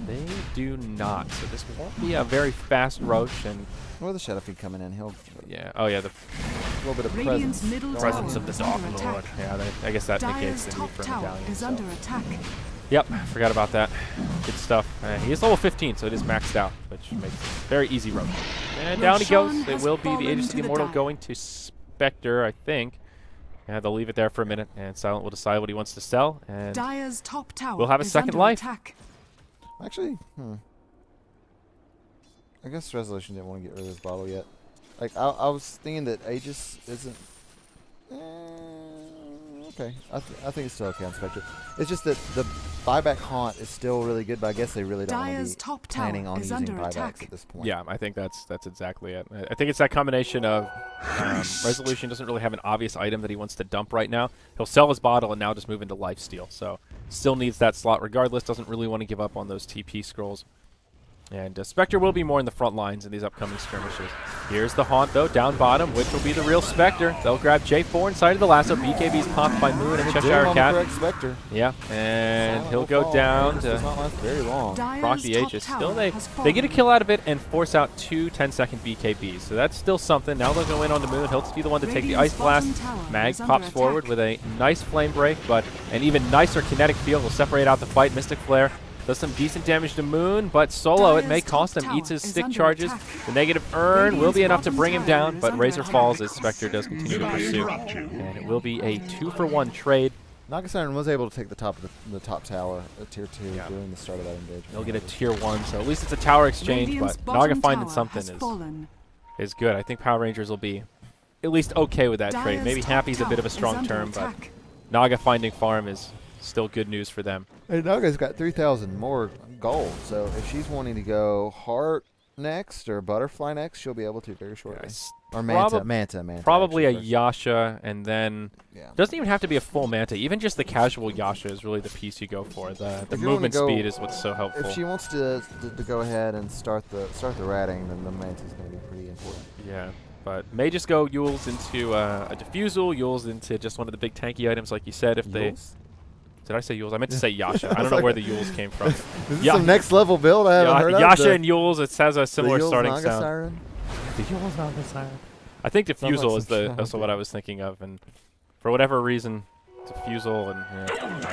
They do not. So this won't be a very fast Roche. And Well, the Shadow Fiend coming in, he'll yeah, oh yeah, the a little bit of Radiant's presence. middle going presence tower of the is Dark under Lord. attack. Yeah, I guess that negates Dire's the need top for a tower medallion. is so. under attack. Yep, forgot about that. Good stuff. He is level 15, so it is maxed out, which makes it very easy road. And down he goes. Roshan It has will be the fallen Aegis of to the the Immortal die. going to Spectre, I think. Yeah, they'll leave it there for a minute, and Silent will decide what he wants to sell. And Dire's top tower we'll have a is second under life. attack. Actually, I guess Resolution didn't want to get rid of this bottle yet. Like, I was thinking that Aegis isn't... okay. I think it's still okay on Spectre. It's just that the buyback haunt is still really good, but I guess they really don't want Dire's to be top planning tower on is using under buybacks attack. at this point. yeah, I think that's exactly it. I think it's that combination of Resolution doesn't really have an obvious item that he wants to dump right now. He'll sell his bottle and now just move into lifesteal. So still needs that slot regardless. Doesn't really want to give up on those TP scrolls. And Spectre will be more in the front lines in these upcoming skirmishes. Here's the Haunt, though, down bottom, which will be the real Spectre. They'll grab J4 inside of the lasso. BKB's popped by Moon and They did Cheshire on the Cat. correct Spectre. Yeah, and Silent he'll will go fall. down Aegis does to not last very long. Dire's proc the top Aegis. tower Still, has they get a fallen. kill out of it and force out two 10-second BKBs. So that's still something. Now they'll go in on the Moon. He'll be the one to take the Radiant's Ice Blast. bottom tower Mag is under pops forward attack. with a nice Flame Break, but an even nicer kinetic field will separate out the fight. Mystic Flare does some decent damage to Moon, but solo it may Dire's cost top him. Eats tower his is stick under charges. attack. The negative earn will be Radiant's enough to bottom bring him tower down, is but under Razor attack. falls as Spectre does continue to pursue. And it will be a 2-for-1 trade. Naga Siren was able to take the top of the top tower at tier 2 Yeah. during the start of that engagement. He'll get a tier 1, so at least it's a tower exchange, Radiant's but Naga bottom finding tower something has fallen. is good. I think Power Rangers will be at least okay with that trade. Dire's Maybe top Happy's a bit of a tower is strong under term, but attack. Naga finding farm is still good news for them. Hey, Naga's got 3,000 more gold, so if she's wanting to go Heart next or Butterfly next, she'll be able to very shortly. Or Manta, Manta. Probably a actually, first. Yasha, and then Yeah. doesn't even have to be a full Manta. Even just the casual Yasha is really the piece you go for. The If you wanna movement go- speed is what's so helpful. If she wants to go ahead and start the ratting, then the Manta's going to be pretty important. Yeah, but may just go Yules into a Diffusal, Yules into just one of the big tanky items, like you said. If they Yules? did I say Yules? I meant to say Yasha. I I don't was know like- where the Yules came from. Is this Ya- some next level build I haven't heard of? Yasha The- and Yules, it has a similar the Yules starting Naga sound. Siren? The Yules Naga Siren. I think Sounds like Diffusal is some the also what I was thinking of, and for whatever reason, Diffusal and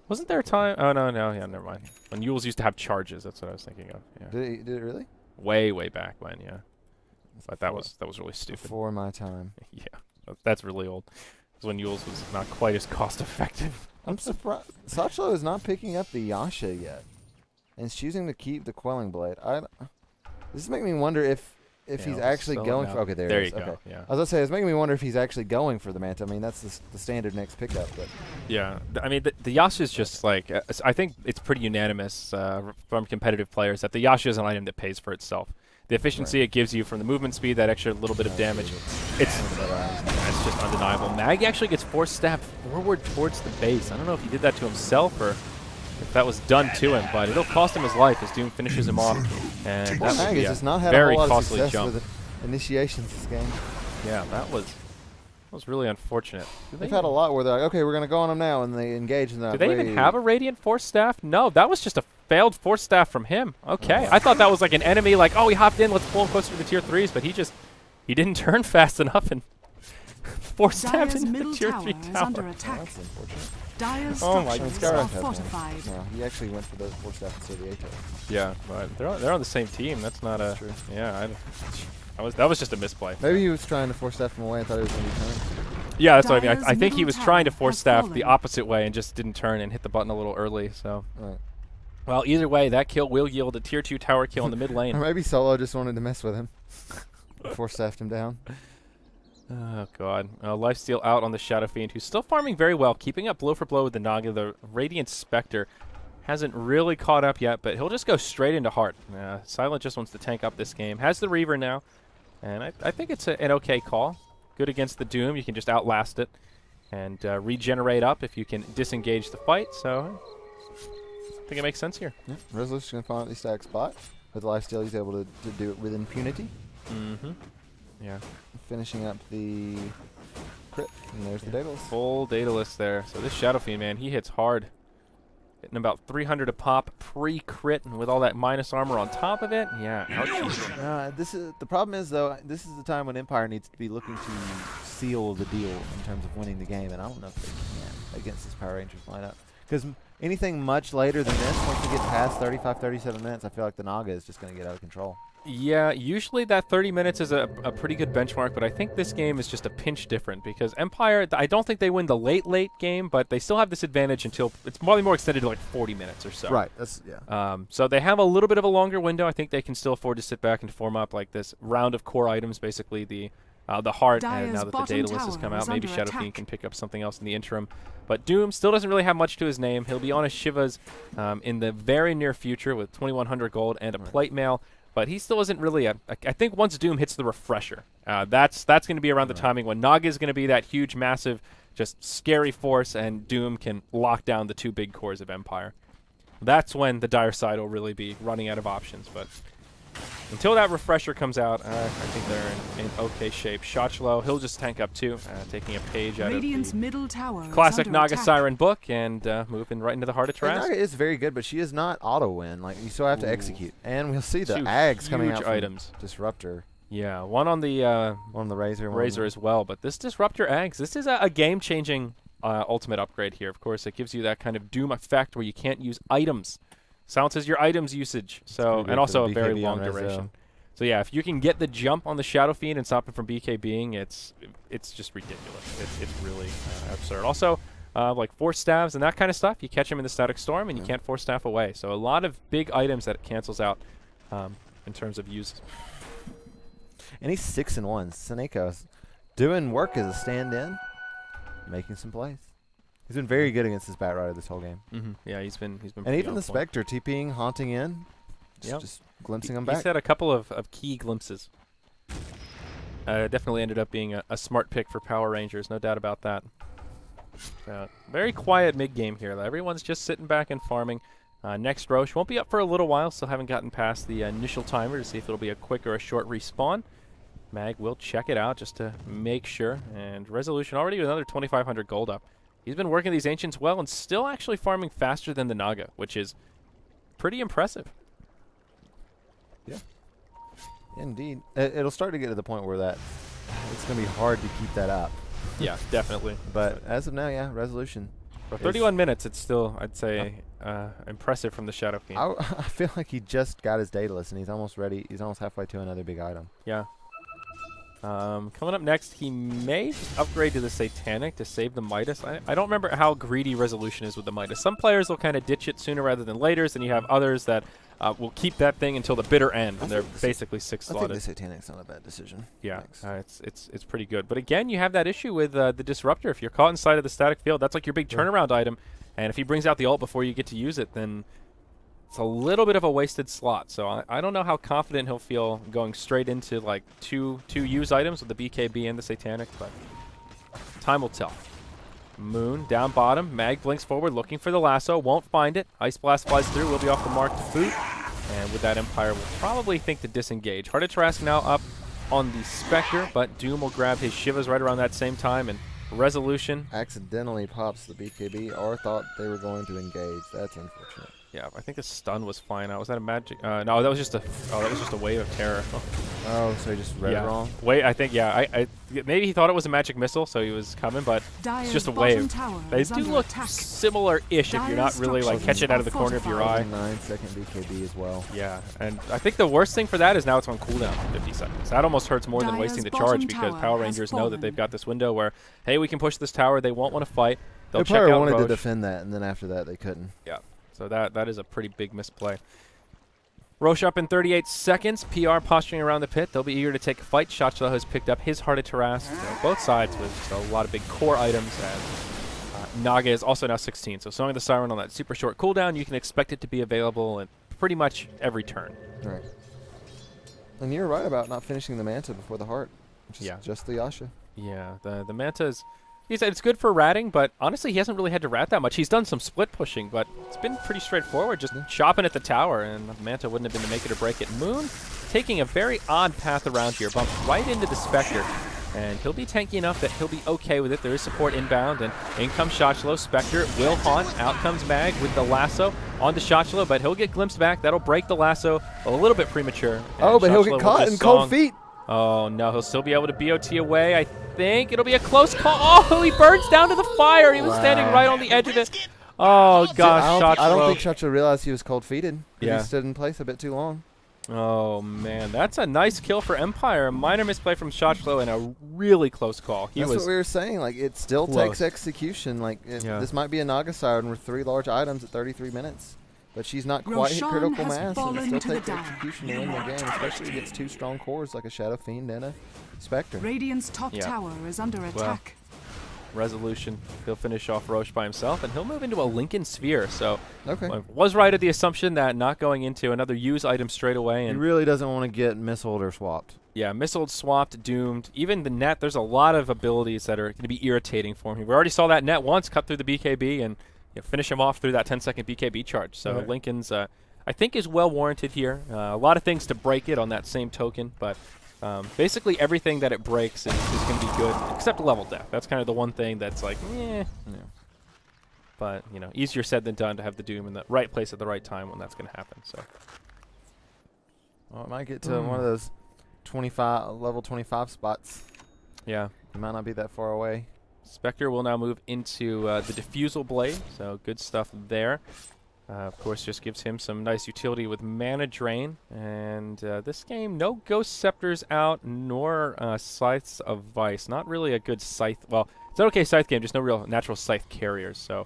wasn't there a time? Oh no, yeah, never mind. When Yules used to have charges, that's what I was thinking of. Yeah, Did it really? way back when, yeah. But that was really stupid. Before my time. Yeah, that's really old. It was when Yules was not quite as cost effective. I'm surprised. Sachlo is not picking up the Yasha yet, and is choosing to keep the Quelling Blade. This is making me wonder if Yeah, he's I'll actually sell it going now. for. Okay, there There it you is. go. Okay. Yeah. I was gonna say it's making me wonder if he's actually going for the Manta. I mean, that's the standard next pickup, but Yeah, I mean, the Yasha is just like, I think it's pretty unanimous from competitive players that the Yasha is an item that pays for itself. The efficiency it gives you from the movement speed, that extra little bit of damage, it's just undeniable. Mag actually gets force stabbed forward towards the base. I don't know if he did that to himself or if that was done to him, but it'll cost him his life as Doom finishes him off. And that Mag would be has a just not had a very whole lot of costly success jump. with initiations this game. Yeah, that was really unfortunate. They've had a lot where they're like, okay, we're gonna go on them now, and they engage in that. Do they even have a Radiant Force Staff? No, that was just a failed Force Staff from him. Okay, I thought that was like an enemy, like, oh, he hopped in, let's pull him closer to the tier 3s, but he didn't turn fast enough and 4 stabs Dire's into the middle tier tower 3 is tower. under Oh, attack. that's unfortunate. Dire's Oh my structures God. are Has one. fortified. No, he actually went for those 4 staff instead of the 8 tower. Yeah, but they're on the same team. That's not a. True. Yeah, that was just a misplay. Maybe he was trying to force staff him away. I thought he was going to be turned. Yeah, that's what I mean. Dire's I think he middle was trying to tower force has staff the fallen. opposite way and just didn't turn and hit the button a little early. So, Right. well, either way, that kill will yield a tier 2 tower kill in the mid Or lane. maybe Solo just wanted to mess with him. Force staffed him down. Oh god, Lifesteal out on the Shadow Fiend, who's still farming very well, keeping up blow for blow with the Naga. The Radiant Spectre hasn't really caught up yet, but he'll just go straight into Heart. Silent just wants to tank up this game. Has the Reaver now, and I think it's an okay call. Good against the Doom. You can just outlast it and regenerate up if you can disengage the fight. So I think it makes sense here. Yeah. Resolution's going to find the stack spot. With lifesteal, he's able to do it with impunity. Mm-hmm. Yeah. Finishing up the crit. And there's the Daedalus. Full Daedalus there. So this Shadow Fiend, man, he hits hard. Hitting about 300 a pop pre-crit, and with all that minus armor on top of it, yeah. This is the problem is though. This is the time when Empire needs to be looking to seal the deal in terms of winning the game, and I don't know if they can against this Power Rangers lineup. Because anything much later than this, once we get past 35, 37 minutes, I feel like the Naga is just going to get out of control. Yeah, usually that 30 minutes is a pretty good benchmark, but I think this game is just a pinch different because Empire, I don't think they win the late game, but they still have this advantage until it's probably more extended to like 40 minutes or so. Right, that's, yeah. So they have a little bit of a longer window. I think they can still afford to sit back and form up like this round of core items, basically the Heart, and now that the Daedalus has come out, maybe Shadow Fiend can pick up something else in the interim. But Doom still doesn't really have much to his name. He'll be on his Shivas in the very near future with 2,100 gold and a plate mail. But he still isn't really I think once Doom hits the refresher, that's going to be around the timing when Naga is going to be that huge, massive, just scary force, and Doom can lock down the 2 big cores of Empire. That's when the dire side will really be running out of options. But until that refresher comes out, I think they're in okay shape. Shotchlo, he'll just tank up too, taking a page out Radiant's of the middle tower classic is under Naga attack. Siren book and moving right into the heart of And Trask. Naga is very good, but she is not auto-win. Like, you still have to execute. And we'll see the 2 Ags coming out huge from items. Disruptor. Yeah, one on the One on the Razor. one on Razor the- as well, but this Disruptor Ags, this is a game-changing ultimate upgrade here. Of course, it gives you that kind of Doom effect where you can't use items. Silences your items usage, so pretty good and for also a the very BKB long on Rezo. duration. So yeah, if you can get the jump on the Shadow Fiend and stop him from BKBing, it's just ridiculous. It's really absurd. Also, like Force Staffs and that kind of stuff, you catch him in the Static Storm and you can't Force Staff away. So a lot of big items that it cancels out in terms of use. And he's 6-1. Seneca's doing work as a stand-in, making some plays. He's been very good against this Bat Rider this whole game. Yeah, he's been. And pretty even on the point. Spectre TPing, haunting in, just glimpsing him back. He's had a couple of key glimpses. Definitely ended up being a smart pick for Power Rangers, no doubt about that. Very quiet mid-game here, though. Everyone's just sitting back and farming. Next Roche won't be up for a little while, still haven't gotten past the initial timer to see if it'll be a quick or a short respawn. Mag will check it out just to make sure. And Resolution already with another 2,500 gold up. He's been working these Ancients well and still actually farming faster than the Naga, which is pretty impressive. Yeah. Indeed. It'll start to get to the point where that it's going to be hard to keep that up. Yeah, definitely. But as of now, yeah, Resolution. For 31 minutes, it's still, I'd say, impressive from the Shadow Fiend. I feel like he just got his Daedalus, and he's almost ready. He's almost halfway to another big item. Yeah. Coming up next, he may upgrade to the Satanic to save the Midas. I don't remember how greedy Resolution is with the Midas. Some players will kind of ditch it sooner rather than later, and you have others that will keep that thing until the bitter end, and they're basically 6 I think slotted. the Satanic's not a bad decision. Yeah, Thanks. it's pretty good. But again, you have that issue with the Disruptor. If you're caught inside of the static field, that's like your big turnaround item. And if he brings out the ult before you get to use it, then it's a little bit of a wasted slot. So I don't know how confident he'll feel going straight into like two use items with the BKB and the Satanic, but time will tell. Moon down bottom. Mag blinks forward looking for the lasso. Won't find it. Ice Blast flies through. Will be off the mark to boot. And with that, Empire will probably think to disengage. Heart of Trask now up on the Spectre, but Doom will grab his Shivas right around that same time. And Resolution Accidentally pops the BKB or thought they were going to engage. That's unfortunate. Yeah, I think the stun was fine. Was that a magic? No, that was just a wave of terror. Oh, so he just read it wrong? Wait, I think, yeah. Maybe he thought it was a magic missile, so he was coming, but it's just a wave. They do look similar-ish if you're not really, like, catching it out of the corner of your eye. 9-second BKB as well. Yeah, and I think the worst thing for that is now it's on cooldown for 50 seconds. That almost hurts more than wasting the charge because Power Rangers know that they've got this window where, hey, we can push this tower. They won't want to fight. They'll check probably out wanted Roche. to defend that, and then after that they couldn't. Yeah, so that is a pretty big misplay. Roche up in 38 seconds. PR posturing around the pit. They'll be eager to take a fight. Shachlo has picked up his Heart of Tarrasque. Both sides with just a lot of big core items. And Naga is also now 16. So Song of the Siren on that super short cooldown, you can expect it to be available at pretty much every turn. Right. And you're right about not finishing the Manta before the Heart, which is just the Yasha. Yeah, the Manta is... He said it's good for ratting, but honestly, he hasn't really had to rat that much. He's done some split pushing, but it's been pretty straightforward, just chopping at the tower, and Manta wouldn't have been to make it or break it. Moon taking a very odd path around here, bumps right into the Spectre, and he'll be tanky enough that he'll be okay with it. There is support inbound, and in comes Shachlo. Spectre will haunt. Out comes Mag with the lasso onto Shachlo, but he'll get glimpsed back. That'll break the lasso a little bit premature. Oh, but he'll get caught in cold feet. Oh, no, he'll still be able to BOT away. I think it'll be a close call. Oh, he burns down to the fire. He was standing right on the edge of it. Oh, gosh, I don't think Shachlo realized he was cold-feeted. Yeah. He stood in place a bit too long. Oh, man, that's a nice kill for Empire. A minor misplay from Shachlo and a really close call. That's what we were saying. Like, it still takes execution. Like, this might be a Naga Siren with 3 large items at 33 minutes. But she's not quite hit critical mass, and it still takes execution to win the game, especially against 2 strong cores like a Shadow Fiend and a Spectre. Radiant's top tower is under attack. Resolution. He'll finish off Roche by himself, and he'll move into a Lincoln Sphere. So I was right at the assumption that not going into another use item straight away. And he really doesn't want to get missiled or swapped. Yeah, missiled, swapped, doomed. Even the net, there's a lot of abilities that are going to be irritating for him. We already saw that net once, cut through the BKB, and finish him off through that 10-second BKB charge. So Lincoln's, I think, is well warranted here. A lot of things to break it on that same token, but basically everything that it breaks is going to be good, except level death. That's kind of the one thing that's like, But, easier said than done to have the Doom in the right place at the right time when that's going to happen. So, well, it might get to one of those level 25 spots. Yeah. It might not be that far away. Spectre will now move into the Diffusal Blade, so good stuff there. Of course, just gives him some nice utility with Mana Drain. And this game, no Ghost Scepters out, nor Scythes of Vice. Not really a good Scythe. Well, it's an okay Scythe game, just no real natural Scythe carriers. So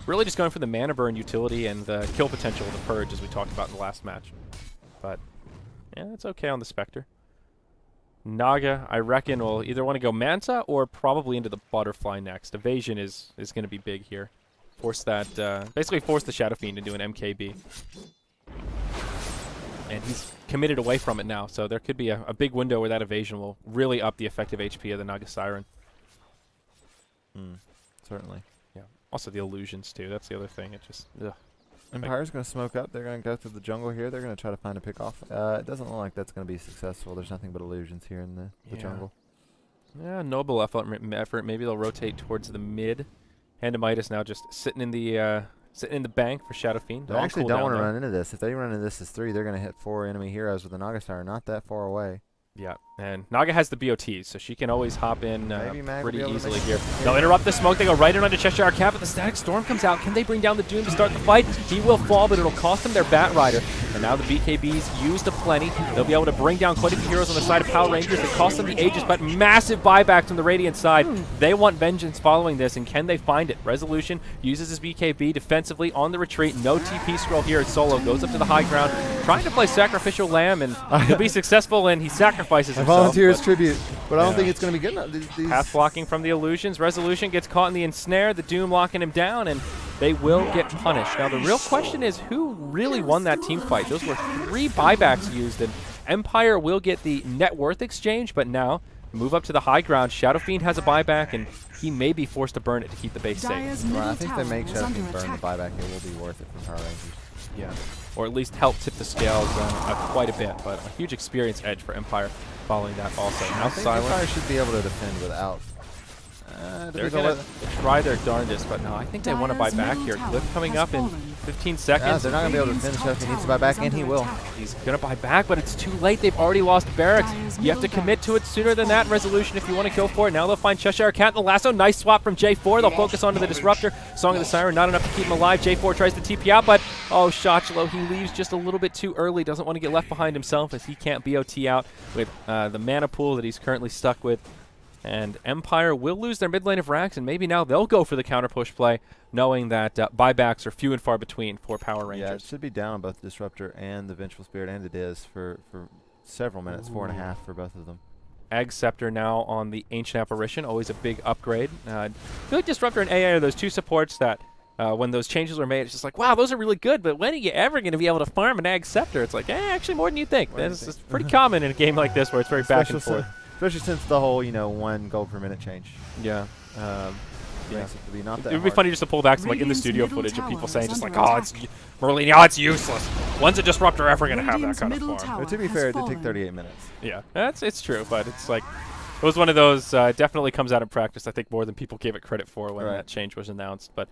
really just going for the Mana Burn utility and the kill potential of the Purge, as we talked about in the last match. But, yeah, it's okay on the Spectre. Naga, I reckon, will either want to go Manta or probably into the Butterfly next. Evasion is going to be big here. Force that, basically force the Shadow Fiend into an MKB. And he's committed away from it now, so there could be a big window where that evasion will really up the effective HP of the Naga Siren. Certainly. Yeah. Also the illusions, too. That's the other thing. It just, Empire's going to smoke up. They're going to go through the jungle here. They're going to try to find a pick off. It doesn't look like that's going to be successful. There's nothing but illusions here in the jungle. Yeah, noble effort. Maybe they'll rotate towards the mid. Handamitis now just sitting in the bank for Shadow Fiend. They actually don't want to run into this. If they run into this as 3, they're going to hit 4 enemy heroes with the Naga Siren. Not that far away. Yeah, and Naga has the BOTs, so she can always hop in pretty easily here. They'll interrupt the smoke. They go right in onto Cheshire Cat, but the Static Storm comes out. Can they bring down the Doom to start the fight? He will fall, but it'll cost them their Bat Rider. And now the BKBs used aplenty. They'll be able to bring down quite a few heroes on the side of Power Rangers. It cost them the Aegis, but massive buybacks on the Radiant side. They want vengeance following this, and can they find it? Resolution uses his BKB defensively on the retreat. No TP scroll here at solo. Goes up to the high ground, trying to play Sacrificial Lamb, and he'll be successful, and he sacrifices himself. Volunteer's tribute, but I don't think it's going to be good enough. Path blocking from the illusions. Resolution gets caught in the ensnare. The Doom locking him down, and they will get punished. Now, the real question is who really won that team fight? Those were 3 buybacks used, and Empire will get the net worth exchange, but now move up to the high ground. Shadow Fiend has a buyback, and he may be forced to burn it to keep the base safe. Well, I think they make Shadow Fiend burn the buyback. It will be worth it for Power Rangers. Yeah, or at least help tip the scales quite a bit, but a huge experience edge for Empire following that also. Now Silent. Empire should be able to defend without. They're going to try their darndest, but no, I think they want to buy back here. Cliff coming up, and 15 seconds. Yeah, they're not going to be able to finish up. He needs to buy back, and he will. He's going to buy back, but it's too late. They've already lost barracks. You have to commit to it sooner than that. Resolution if you want to go for it. Now they'll find Cheshire Cat in the lasso. Nice swap from J4. They'll focus onto the Disruptor. Song of the Siren, not enough to keep him alive. J4 tries to TP out, but oh, Shachlo, he leaves just a little bit too early. Doesn't want to get left behind himself as he can't BOT out with the mana pool that he's currently stuck with. And Empire will lose their mid lane of Rax, and maybe now they'll go for the counter push play, knowing that buybacks are few and far between for Power Rangers. Yeah, it should be down on both Disruptor and the Vengeful Spirit, and it is for several minutes, 4.5 for both of them. Egg Scepter now on the Ancient Apparition, always a big upgrade. I feel like Disruptor and AA are those two supports that when those changes were made, it's just like, wow, those are really good, but when are you ever going to be able to farm an Egg Scepter? It's like, actually more than you think. It's pretty common in a game like this where it's very back and forth. Especially since the whole, 1 gold per minute change. Yeah. Yeah. It would be not that It would be hard. funny just to pull back some, like, in the studio footage of people saying just like, oh, it's Merlini, oh, it's useless. When's a Disruptor ever going to have that kind of farm? But to be fair, it did take 38 minutes. Yeah, it's true, but it's like, it was one of those, definitely comes out of practice, I think, more than people gave it credit for when that change was announced. But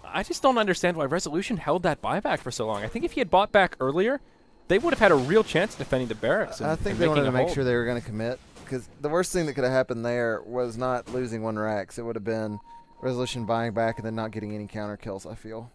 I just don't understand why Resolution held that buyback for so long. I think if he had bought back earlier, they would have had a real chance of defending the barracks. I think they wanted to make sure they were going to commit, because the worst thing that could have happened there was not losing 1 Rax. It would have been Resolution buying back and then not getting any counter kills, I feel.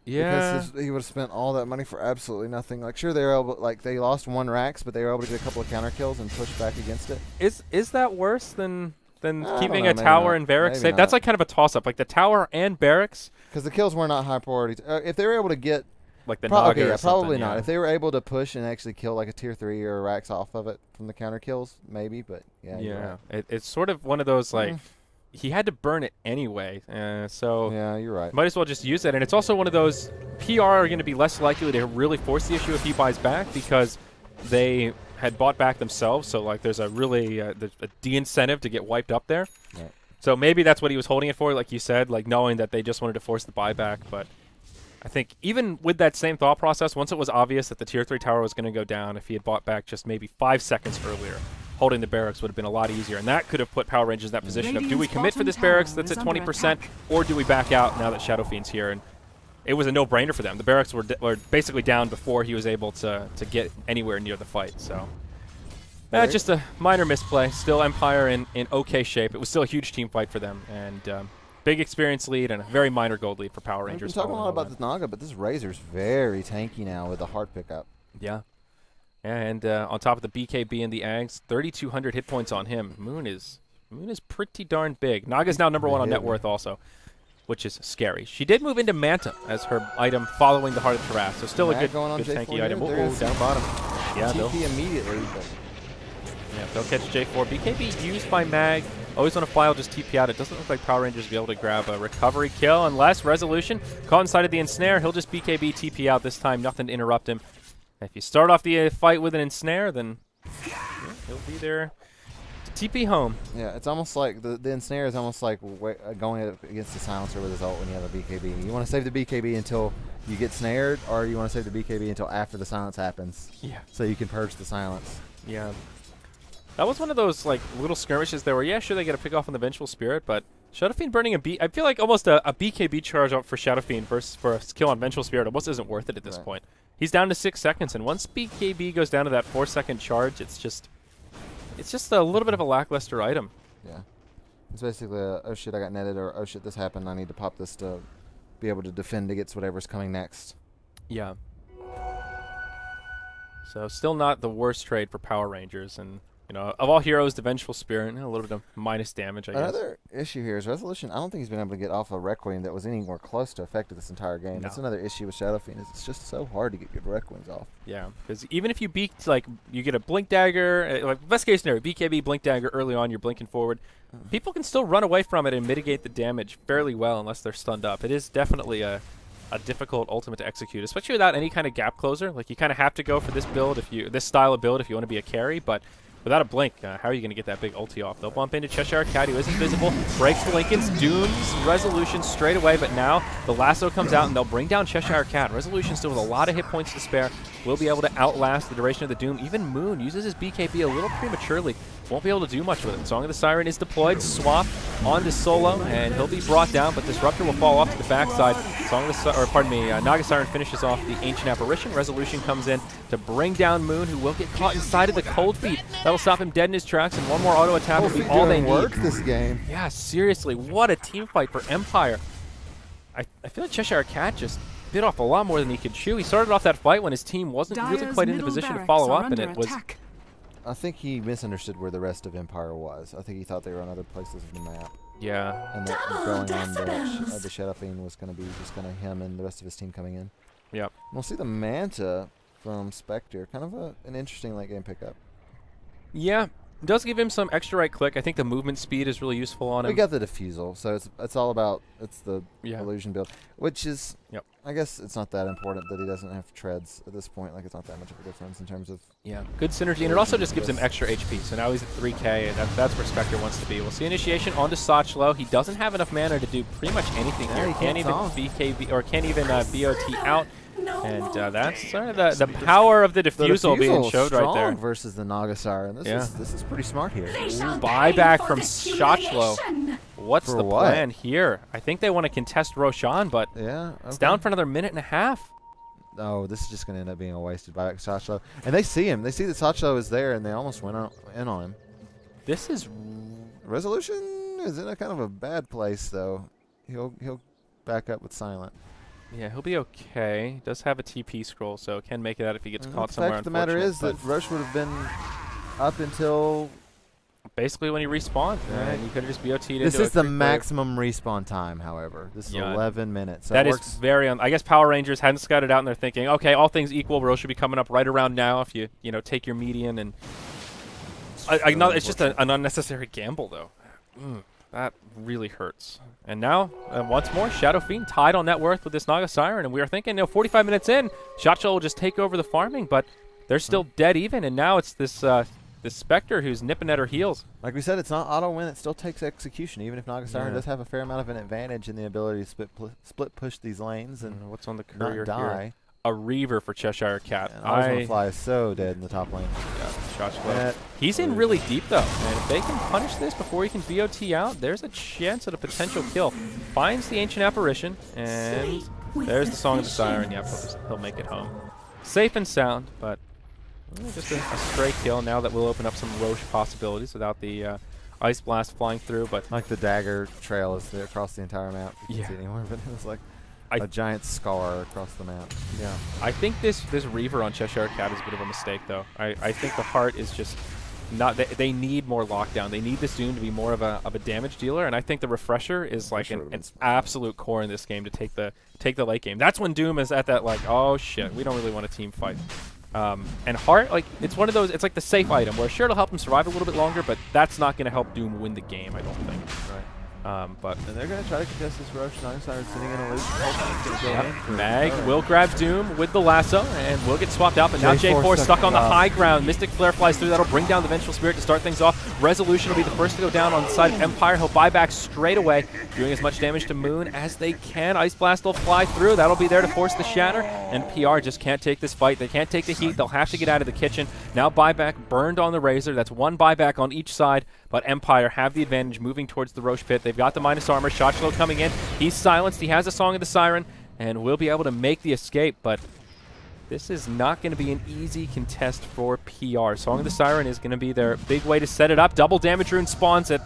Yeah. Because he would have spent all that money for absolutely nothing. Like, sure, they were able, like, they lost 1 Rax, but they were able to get a couple of counter kills and push back against it. Is that worse than keeping know, a tower not. and barracks Maybe safe? That's like kind of a toss-up. Like the tower and barracks. Because the kills were not high priority. If they were able to get like the Naga okay, or yeah, probably something, not. yeah. If they were able to push and actually kill like a tier 3 or a Rax off of it from the counter kills, maybe. But yeah, yeah, it's sort of one of those like he had to burn it anyway, so yeah, you're right. Might as well just use it. And it's also one of those PR are going to be less likely to really force the issue if he buys back because they had bought back themselves. So like there's a really there's a de-incentive to get wiped up there. Right. So maybe that's what he was holding it for, like you said, like knowing that they just wanted to force the buyback, but. I think even with that same thought process, once it was obvious that the Tier 3 tower was going to go down, if he had bought back just maybe 5 seconds earlier, holding the barracks would have been a lot easier. And that could have put Power Rangers in that position of, do we commit for this barracks that's at 20%, or do we back out now that Shadow Fiend's here? And it was a no-brainer for them. The barracks were basically down before he was able to get anywhere near the fight. So just a minor misplay. Still Empire in okay shape. It was still a huge team fight for them. And big experience lead and a very minor gold lead for Power Rangers. We've been talking a lot about this Naga, but this Razor's very tanky now with the heart pickup. Yeah. And on top of the BKB and the Ags, 3,200 hit points on him. Moon is pretty darn big. Naga's now #1 on net worth also, which is scary. She did move into Manta as her item following the Heart of Taras, so still a good tanky item. Ooh, down bottom. Yeah, TP immediately. Yeah, they'll catch J4. BKB used by Mag. Always on a file, just TP out. It doesn't look like Power Rangers will be able to grab a recovery kill unless Resolution caught inside of the ensnare. He'll just BKB TP out this time. Nothing to interrupt him. If you start off the fight with an ensnare, then he'll be there to TP home. Yeah, it's almost like the ensnare is almost like going against the silencer with his ult when you have a BKB. You want to save the BKB until you get snared, or you want to save the BKB until after the silence happens. Yeah. So you can purge the silence. Yeah. That was one of those like little skirmishes there where, yeah, sure, they get a pick off on the Vengeful Spirit, but Shadow Fiend burning I feel like almost a BKB charge up for Shadow Fiend versus for a kill on Vengeful Spirit almost isn't worth it at this point. He's down to 6 seconds, and once BKB goes down to that 4-second charge, it's just a little bit of a lackluster item. Yeah. It's basically a, oh shit, I got netted, or oh shit, this happened, I need to pop this to be able to defend against whatever's coming next. Yeah. So still not the worst trade for Power Rangers, and of all heroes, the Vengeful Spirit, a little bit of minus damage, I guess. Another issue here is Resolution. I don't think he's been able to get off a Requiem that was anywhere close to affected this entire game. That's another issue with Shadow Fiend. It's just so hard to get good Requiems off. Yeah, because even if you you get a Blink Dagger, like best case scenario, BKB Blink Dagger early on, you're blinking forward. People can still run away from it and mitigate the damage fairly well unless they're stunned up. It is definitely a difficult ultimate to execute, especially without any kind of gap closer. Like you kind of have to go for this build this style of build if you want to be a carry, but Without a blink, how are you going to get that big ulti off? They'll bump into Cheshire Cat, who is invisible, breaks Lincoln's, dooms Resolution straight away, but now the lasso comes out and they'll bring down Cheshire Cat. Resolution still with a lot of hit points to spare, will be able to outlast the duration of the doom. Even Moon uses his BKB a little prematurely, won't be able to do much with it. Song of the Siren is deployed, swap onto Solo, and he'll be brought down, but Disruptor will fall off to the backside. Naga Siren finishes off the Ancient Apparition. Resolution comes in to bring down Moon, who will get caught inside of the Cold Feet. That'll stop him dead in his tracks, and one more auto attack will be all they need. Work this game. Yeah, seriously, what a team fight for Empire. I feel like Cheshire Cat just bit off a lot more than he could chew. He started off that fight when his team wasn't really quite in the position to follow up, and it was... I think he misunderstood where the rest of Empire was. I think he thought they were on other places of the map. Yeah. And that going on the Shadow Fiend was going to be just kind of him and the rest of his team coming in. Yep. We'll see the Manta from Spectre. Kind of an interesting late game pickup. Yeah. It does give him some extra right click. I think the movement speed is really useful on him. We got the Diffusal, so it's all about the illusion build, which is I guess it's not that important that he doesn't have treads at this point. Like, it's not that much of a difference in terms of good synergy, and it also just gives him extra HP. So now he's at 3K, and that's where Spectre wants to be. We'll see initiation onto Sochlo. He doesn't have enough mana to do pretty much anything here. He can't even BKB or can't even BOT out. And that's sort of the power of the Diffusal being showed right there. Versus the Naga Siren. This is pretty smart here. Buyback from Sochlo. What's the plan here? I think they want to contest Roshan, but it's down for another minute and a half. Oh, this is just going to end up being a wasted buyback Sochlo. And they see him. They see that Sochlo is there, and they almost went in on him. This is... Resolution is in a kind of a bad place, though. He'll back up with Silent. Yeah, he'll be okay. Does have a TP scroll, so can make it out if he gets caught somewhere. The fact of the matter is that Roche would have been up until... basically when he respawned. And he could have just BOT'd into This is the maximum respawn time, however. This is 11 minutes. So that is very... I guess Power Rangers hadn't scouted out, and they're thinking, okay, all things equal, Roche should be coming up right around now if you take your median. And it's just an unnecessary gamble, though. That really hurts. And now, once more, Shadow Fiend tied on net worth with this Naga Siren, and we were thinking, 45 minutes in, Sochlo will just take over the farming, but they're still dead even, and now it's this this Spectre who's nipping at her heels. Like we said, it's not auto win. It still takes execution, even if Naga Siren does have a fair amount of an advantage in the ability to split push these lanes and what's on the courier here? A Reaver for Cheshire Cat. Fly is so dead in the top lane. Yeah, he's in really deep, though. And if they can punish this before he can BOT out, there's a chance at a potential kill. Finds the Ancient Apparition, and there's the Song of the Siren. Yep, he'll make it home. Safe and sound, but just a stray kill. Now that will open up some Roche possibilities without the Ice Blast flying through. But like the dagger trail is there across the entire map. You can't see it anymore, but it was like a giant scar across the map. Yeah. I think this Reaver on Cheshire Cat is a bit of a mistake, though. I think the Heart is just not... They need more lockdown. They need this Doom to be more of a damage dealer, and I think the Refresher is like an absolute core in this game to take the late game. That's when Doom is at that, like, oh, shit, we don't really want a team fight. And Heart, like, it's one of those... It's like the safe item, where sure, it'll help him survive a little bit longer, but that's not going to help Doom win the game, I don't think. Right. And they're going to try to contest this Roche. Naga Siren sitting in a loop. Mag will grab Doom with the lasso, and will get swapped out, but now J4 stuck on the high ground. Mystic Flare flies through. That'll bring down the Vengeful Spirit to start things off. Resolution will be the first to go down on the side of Empire. He'll buy back straight away, doing as much damage to Moon as they can. Ice Blast will fly through. That'll be there to force the shatter, and PR just can't take this fight. They can't take the heat. They'll have to get out of the kitchen. Now buyback burned on the Razor. That's one buyback on each side, but Empire have the advantage moving towards the Roche pit. They've got the minus armor. Sochlo coming in. He's silenced. He has a Song of the Siren and will be able to make the escape, but this is not going to be an easy contest for PR. Song of the Siren is going to be their big way to set it up. Double damage rune spawns at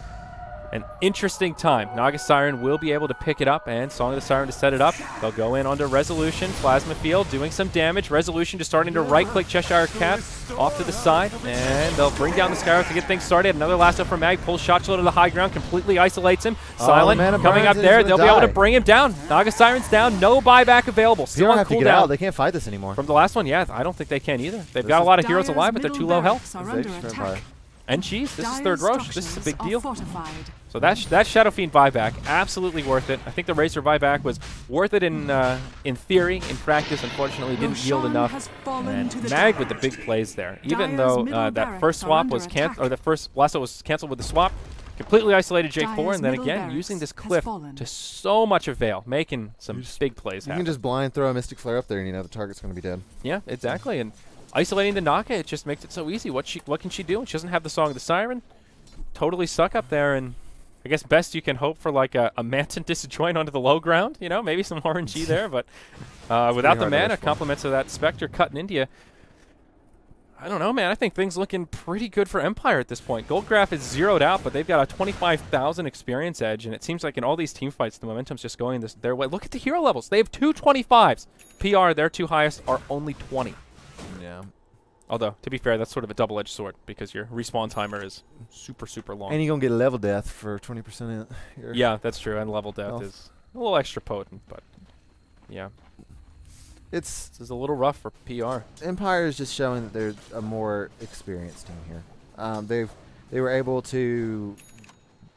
an interesting time. Naga Siren will be able to pick it up, and Song of the Siren to set it up. They'll go in onto Resolution. Plasma Field doing some damage. Resolution just starting to right-click Cheshire Cat off to the side, and they'll bring down the Skyrock to get things started. Another lasso from Mag. Pulls Sochlo to the high ground, completely isolates him. Silent coming up there. They'll be able to bring him down. Naga Siren's down. No buyback available. Still on cooldown. They can't fight this anymore. From the last one, I don't think they can either. They've got a lot of heroes alive, but they're too low health. And geez, this is third Roche. This is a big deal. Fortified. So that Shadow Fiend buyback, absolutely worth it. I think the Razor buyback was worth it in theory. In practice, unfortunately, didn't yield enough. And Mag with the big plays there. Even though that first swap was canceled, or the first Lasso was canceled with the swap, completely isolated J4, and then again using this cliff to so much avail, making some big plays happen. You can just blind throw a Mystic Flare up there, and you know the target's going to be dead. Yeah, exactly. And isolating the Naga, it just makes it so easy. What can she do? She doesn't have the Song of the Siren. Totally suck up there, and I guess best you can hope for like a Manton disjoint onto the low ground. You know, maybe some RNG there, but without the mana, compliments of that Spectre cut in India. I don't know, man. I think things looking pretty good for Empire at this point. Goldgraph is zeroed out, but they've got a 25,000 experience edge, and it seems like in all these team fights, the momentum's just going their way. Look at the hero levels. They have 2 25s. PR, their 2 highest, are only 20. Yeah. Although, to be fair, that's sort of a double-edged sword because your respawn timer is super, super long. And you're going to get a level death for 20% here. Yeah, that's true. And level death is a little extra potent, but yeah. This is a little rough for PR. Empire is just showing that they're a more experienced team here. They were able to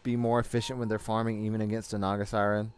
be more efficient when they're farming, even against a Naga Siren.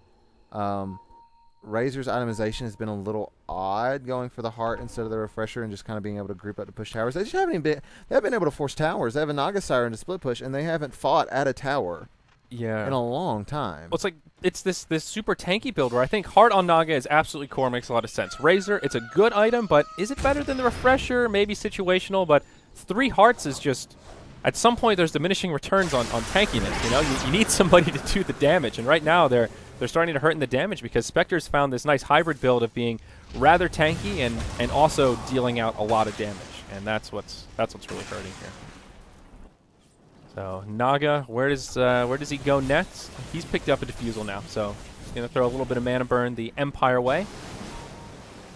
Razor's itemization has been a little odd, going for the heart instead of the refresher and just kind of being able to group up to push towers. They just haven't been. They haven't been able to force towers. They have a Naga Siren to split push, and they haven't fought at a tower. Yeah. In a long time. Well, it's like this super tanky build where I think Heart on Naga is absolutely core, makes a lot of sense. Razor, it's a good item, but is it better than the refresher? Maybe situational, but 3 hearts is just at some point there's diminishing returns on tankiness. You know, you need somebody to do the damage, and right now they're starting to hurt in the damage because Spectre's found this nice hybrid build of being rather tanky and also dealing out a lot of damage, and that's what's really hurting here. So Naga, where does he go next? He's picked up a Diffusal now, so he's gonna throw a little bit of mana burn the Empire way.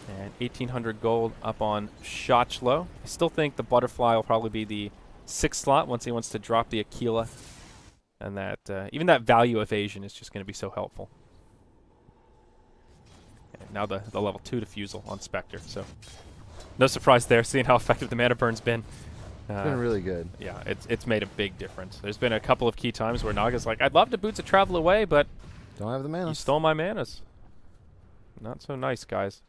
And 1,800 gold up on Shotchlo. I still think the Butterfly will probably be the 6th slot once he wants to drop the Aquila. And that even that value evasion is just going to be so helpful. And now the level 2 Diffusal on Spectre. So no surprise there, seeing how effective the mana burn's been. It's been really good. Yeah, it's made a big difference. There's been a couple of key times where Naga's like, I'd love to Boots of Travel away, but don't have the mana. You stole my manas. Not so nice, guys.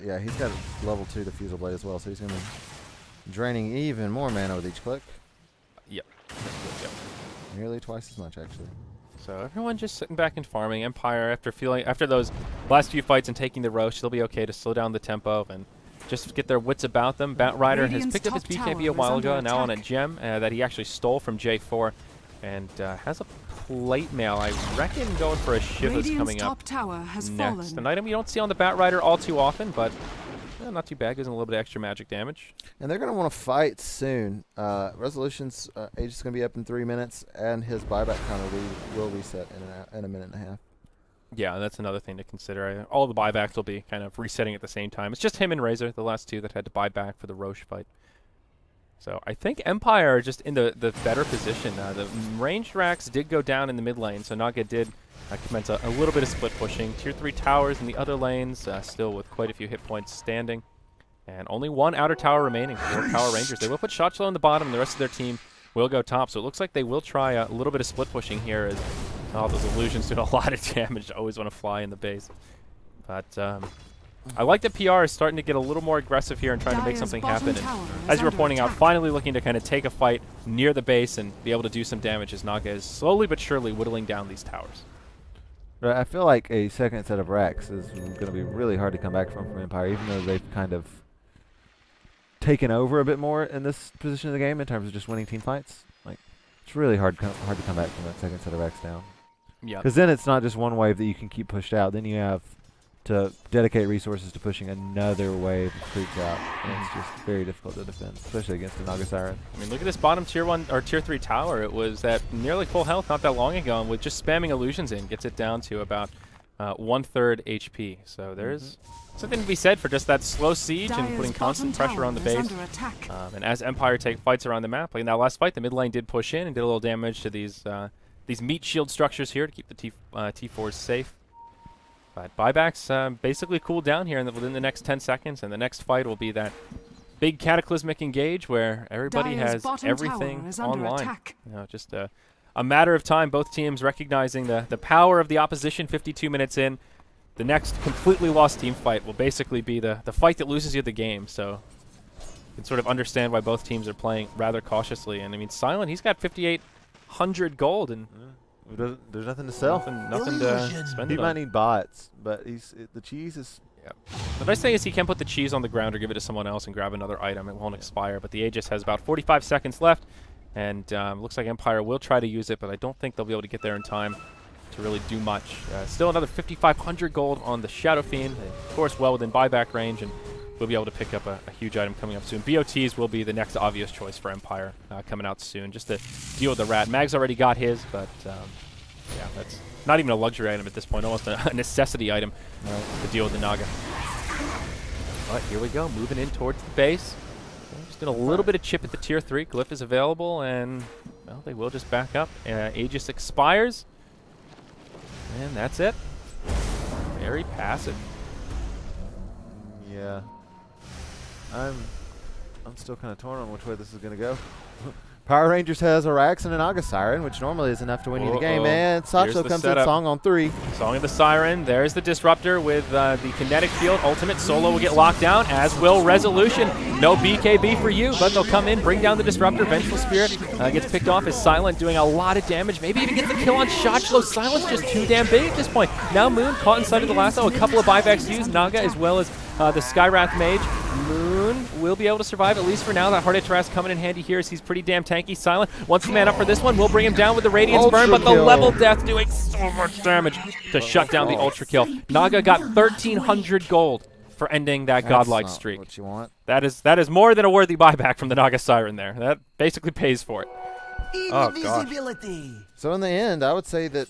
Yeah, he's got a level 2 Diffusal Blade as well, so he's going to be draining even more mana with each click. Yep. Nearly twice as much, actually. So everyone just sitting back and farming. Empire, after those last few fights and taking the Roche, they'll be okay to slow down the tempo and just get their wits about them. Batrider has picked up his BKB a while ago, now on a gem that he actually stole from J4, and has a plate mail. I reckon going for a Shiva's coming up next. An item you don't see on the Batrider all too often, but not too bad. Gives him a little bit of extra magic damage. And they're going to want to fight soon. Resolution's age is going to be up in 3 minutes, and his buyback counter will reset in a minute and a half. Yeah, that's another thing to consider. All the buybacks will be kind of resetting at the same time. It's just him and Razor, the last 2 that had to buy back for the Roche fight. So I think Empire are just in the better position. The ranged racks did go down in the mid lane, so Naga did commence a little bit of split pushing. Tier 3 towers in the other lanes, still with quite a few hit points standing. And only 1 outer tower remaining for Power Rangers. They will put Shotchlo in the bottom, and the rest of their team will go top. So it looks like they will try a little bit of split pushing here as those illusions do a lot of damage. I always want to fly in the base. But I like that PR is starting to get a little more aggressive here and trying to make something happen. And as you were pointing out, finally looking to kind of take a fight near the base and be able to do some damage as Naga is slowly but surely whittling down these towers. But I feel like a second set of racks is going to be really hard to come back from Empire, even though they've kind of taken over a bit more in this position of the game in terms of just winning team fights. Like, it's really hard to come back from that second set of racks down. Yeah. Because then it's not just one wave that you can keep pushed out. Then you have to dedicate resources to pushing another wave of creeps out. And it's just very difficult to defend, especially against the Naga Siren. I mean, look at this bottom tier 1 or tier 3 tower. It was at nearly full health not that long ago, and with just spamming illusions in, gets it down to about 1/3 HP. So there's something to be said for just that slow siege and putting constant pressure on the base. And as Empire take fights around the map, like in that last fight, the mid lane did push in and did a little damage to these meat shield structures here to keep the T4s safe. But buybacks basically cool down here within the next 10 seconds, and the next fight will be that big cataclysmic engage where everybody Dire's has bottom everything tower is under online. attack. You know, just a matter of time. Both teams recognizing the power of the opposition. 52 minutes in, the next completely lost team fight will basically be the fight that loses you the game. So you can sort of understand why both teams are playing rather cautiously. And I mean, Silent, he's got 5,800 gold, and there's nothing to sell. Nothing to spend He it might on. need bots, but the cheese is. Yep. The nice thing is he can put the cheese on the ground or give it to someone else and grab another item. It won't expire, but the Aegis has about 45 seconds left, and looks like Empire will try to use it, but I don't think they'll be able to get there in time to really do much. Still another 5,500 gold on the Shadow Fiend, of course well within buyback range, and we'll be able to pick up a huge item coming up soon. BOTs will be the next obvious choice for Empire coming out soon, just to deal with the rat. Mag's already got his, but yeah, that's not even a luxury item at this point, almost a necessity item to deal with the Naga. But here we go, moving in towards the base. Just doing a little bit of chip at the tier 3. Glyph is available, and well, they will just back up. Aegis expires, and that's it. Very passive. Yeah. I'm still kind of torn on which way this is going to go. Power Rangers has a Rax and a Naga Siren, which normally is enough to win you the game. And Sacho comes in song on 3. Song of the Siren. There's the Disruptor with the kinetic field. Ultimate Solo will get locked down, as will Resolution. No BKB for you, but they'll come in, bring down the Disruptor. Vengeful Spirit gets picked off as Silent, doing a lot of damage. Maybe even gets the kill on Shotchlo. Silent's just too damn big at this point. Now Moon caught inside of the lasso. A couple of buybacks used. Naga as well as the Skywrath Mage. Moon will be able to survive, at least for now. That Heart of Tarrasque coming in handy here as he's pretty damn tanky. Silent wants to man up for this one. We'll bring him down with the Radiance Burn, but the level death doing so much damage to shut down the Ultra Kill. Naga got 1,300 gold for ending that godlike streak. What you want. That is more than a worthy buyback from the Naga Siren there. That basically pays for it. Oh, gosh. So in the end, I would say that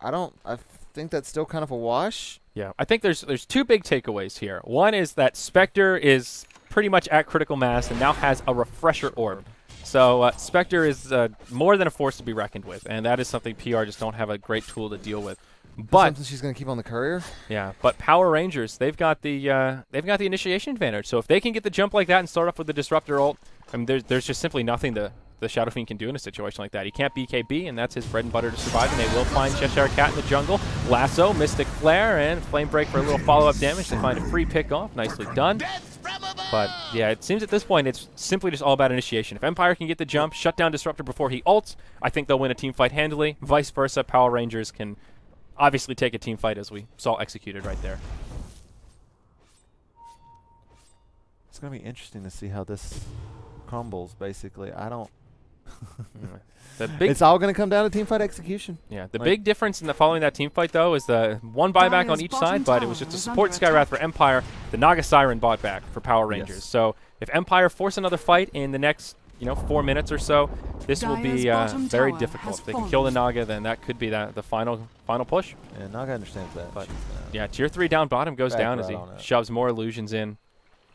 I think that's still kind of a wash. Yeah, I think there's two big takeaways here. One is that Spectre is pretty much at critical mass and now has a Refresher Orb. So Spectre is more than a force to be reckoned with, and that is something PR just don't have a great tool to deal with. But something she's going to keep on the courier. Yeah, but Power Rangers, they've got the initiation advantage. So if they can get the jump like that and start off with the Disruptor ult, I mean, there's just simply nothing the Shadow Fiend can do in a situation like that. He can't BKB, and that's his bread and butter to survive, and they will find Cheshire Cat in the jungle. Lasso, Mystic Flare, and Flame Break for a little follow-up damage. They find a free pick-off. Nicely done. But, yeah, it seems at this point it's simply just all about initiation. If Empire can get the jump, shut down Disruptor before he ults, I think they'll win a team fight handily. Vice versa, Power Rangers can obviously take a team fight, as we saw executed right there. It's going to be interesting to see how this crumbles, basically. I don't... It's all going to come down to team fight execution. Yeah, the big difference in the following that team fight, though, is the one buyback on each side, but it was just a support Skywrath for Empire. The Naga Siren bought back for Power Rangers. Yes. So if Empire force another fight in the next 4 minutes or so, this will be very difficult. If they can kill the Naga, then that could be the final push. Yeah, Naga understands that. But yeah, tier 3 down bottom goes down as he shoves more illusions in.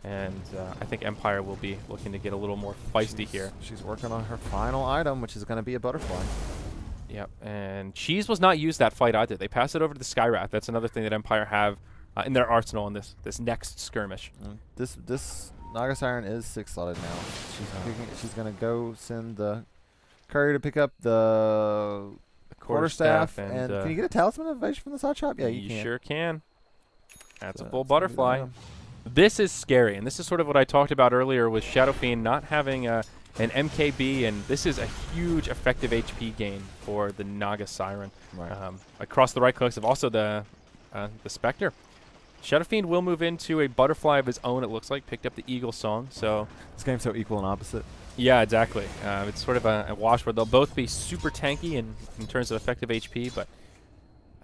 And I think Empire will be looking to get a little more feisty here. She's working on her final item, which is going to be a butterfly. Yep, and Cheese was not used that fight either. They passed it over to the Skywrath. That's another thing that Empire have in their arsenal in this next skirmish. This Naga Siren is 6-slotted now. She's going to go send the courier to pick up the quarterstaff. And can you get a Talisman of Evasion from the side shop? Yeah, you can. Sure can. That's a full butterfly. This is scary, and this is sort of what I talked about earlier with Shadow Fiend not having an MKB, and this is a huge effective HP gain for the Naga Siren. Right. Across the right clicks of also the Spectre. Shadow Fiend will move into a butterfly of his own, it looks like. Picked up the Eagle Song, so... This game's so equal and opposite. Yeah, exactly. It's sort of a wash where they'll both be super tanky in terms of effective HP, but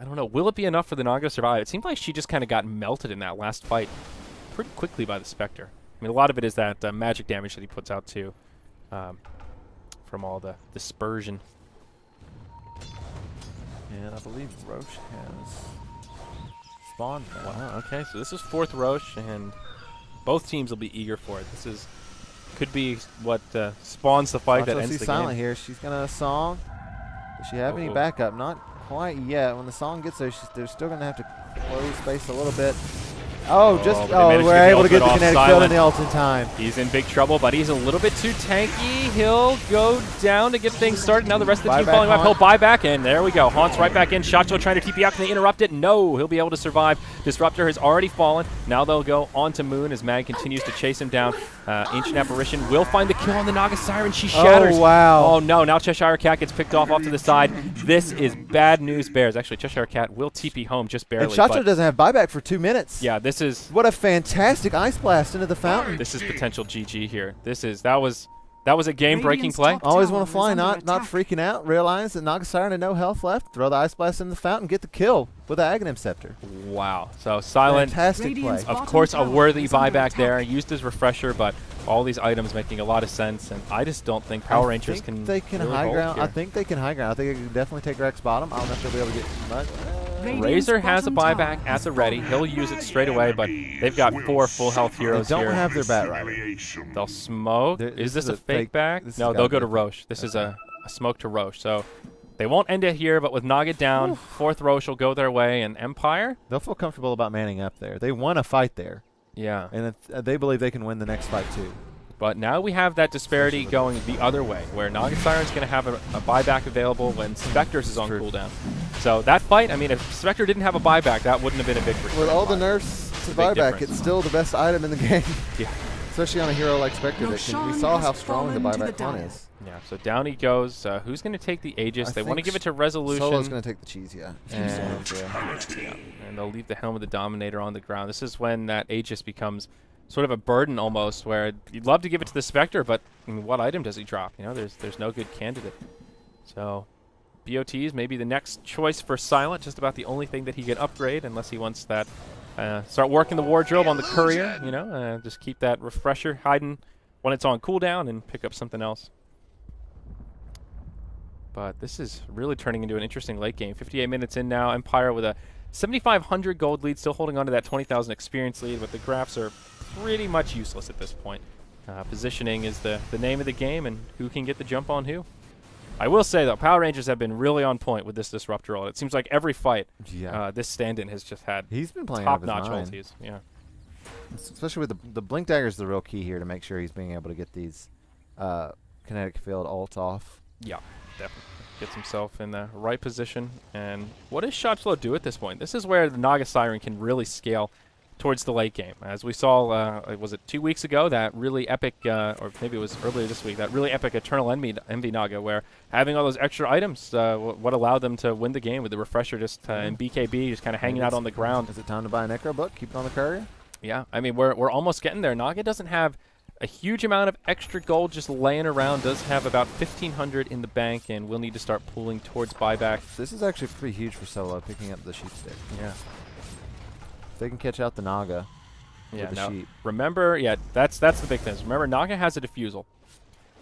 I don't know. Will it be enough for the Naga to survive? It seemed like she just kind of got melted in that last fight pretty quickly by the Spectre. I mean, a lot of it is that magic damage that he puts out, too, from all the dispersion. And I believe Roche has spawned now. Wow, okay, so this is 4th Roche, and both teams will be eager for it. This could be what spawns the fight that ends the game. Silent here. She's going to song. Does she have any backup? Not quite yet. When the song gets there, they're still going to have to close space a little bit. we're able to get the kinetic field in the ult in time. He's in big trouble, but he's a little bit too tanky. He'll go down to get things started. Now the rest of the team following up. He'll buy back in. There we go. Haunt's right back in. Shotzo trying to TP out. Can they interrupt it? No. He'll be able to survive. Disruptor has already fallen. Now they'll go on to Moon as Mag continues to chase him down. Ancient Apparition will find the kill on the Naga Siren. She shatters. Oh, wow. Oh, no. Now Cheshire Cat gets picked off to the side. This is bad news bears. Actually, Cheshire Cat will TP home just barely. And Shotzo doesn't have buyback for 2 minutes. Yeah, this is... What a fantastic ice blast into the fountain. This is potential GG here. That was a game-breaking play. Always want to fly, not freaking out. Realize that Naga Siren had no health left. Throw the ice blast in the fountain, get the kill with the Aghanim Scepter. Wow. So Silent, fantastic play. Of course, a worthy buyback there. Used as refresher, but all these items making a lot of sense. And I just don't think Power Rangers can. They can really high ground. here. I think they can high ground. I think they can definitely take Rex bottom. I don't know if they'll be able to get much. Razor has a buyback at the ready. He'll use it straight away, but they've got 4 full health heroes here. They don't have their Bat Rider. They'll smoke. Is this a fake back? No, they'll go to Roche. This is a smoke to Roche. So they won't end it here, but with Naga down, 4th Roche will go their way, and Empire? They'll feel comfortable about manning up there. They won a fight there. Yeah. And they believe they can win the next fight, too. But now we have that disparity going the other way, where Naga Siren's going to have a buyback available when Spectre's is on cooldown. So that fight, I mean, if Spectre didn't have a buyback, that wouldn't have been a victory. With all the nerfs to buyback, it's still the best item in the game. Yeah. Especially on a hero like Spectre. We saw how strong the buyback one is. Yeah, so down he goes. Who's going to take the Aegis? They want to give it to Resolution. Solo's going to take the cheese, yeah. And they'll leave the Helm of the Dominator on the ground. This is when that Aegis becomes sort of a burden almost, where you'd love to give it to the Spectre, but I mean, what item does he drop? You know, there's no good candidate. So BOTs maybe the next choice for Silent, just about the only thing that he can upgrade, unless he wants that. Start working the wardrobe on the Courier, you know, just keep that refresher hiding when it's on cooldown and pick up something else. But this is really turning into an interesting late game. 58 minutes in now. Empire with a 7,500 gold lead, still holding on to that 20,000 experience lead, but the graphs are pretty much useless at this point. Positioning is the name of the game, and who can get the jump on who. I will say, though, Power Rangers have been really on point with this Disruptor ult. It seems like every fight, this stand-in has just had top-notch ultis. Yeah. Especially with the Blink Dagger is the real key here to make sure he's being able to get these kinetic field ults off. Yeah, definitely. Gets himself in the right position. And what does Shotflow do at this point? This is where the Naga Siren can really scale towards the late game. As we saw, was it 2 weeks ago, that really epic, or maybe it was earlier this week, that really epic Eternal Envy Naga, where having all those extra items, what allowed them to win the game with the refresher just in BKB, just kind of hanging out on the ground. Is it time to buy a Necro book? Keep it on the Courier? Yeah, I mean, we're almost getting there. Naga doesn't have a huge amount of extra gold just laying around, does have about 1,500 in the bank, and will need to start pulling towards buyback. This is actually pretty huge for Solo, picking up the sheep stick. Yeah. If they can catch out the Naga with the sheep. Remember, that's the big thing. Remember, Naga has a defusal.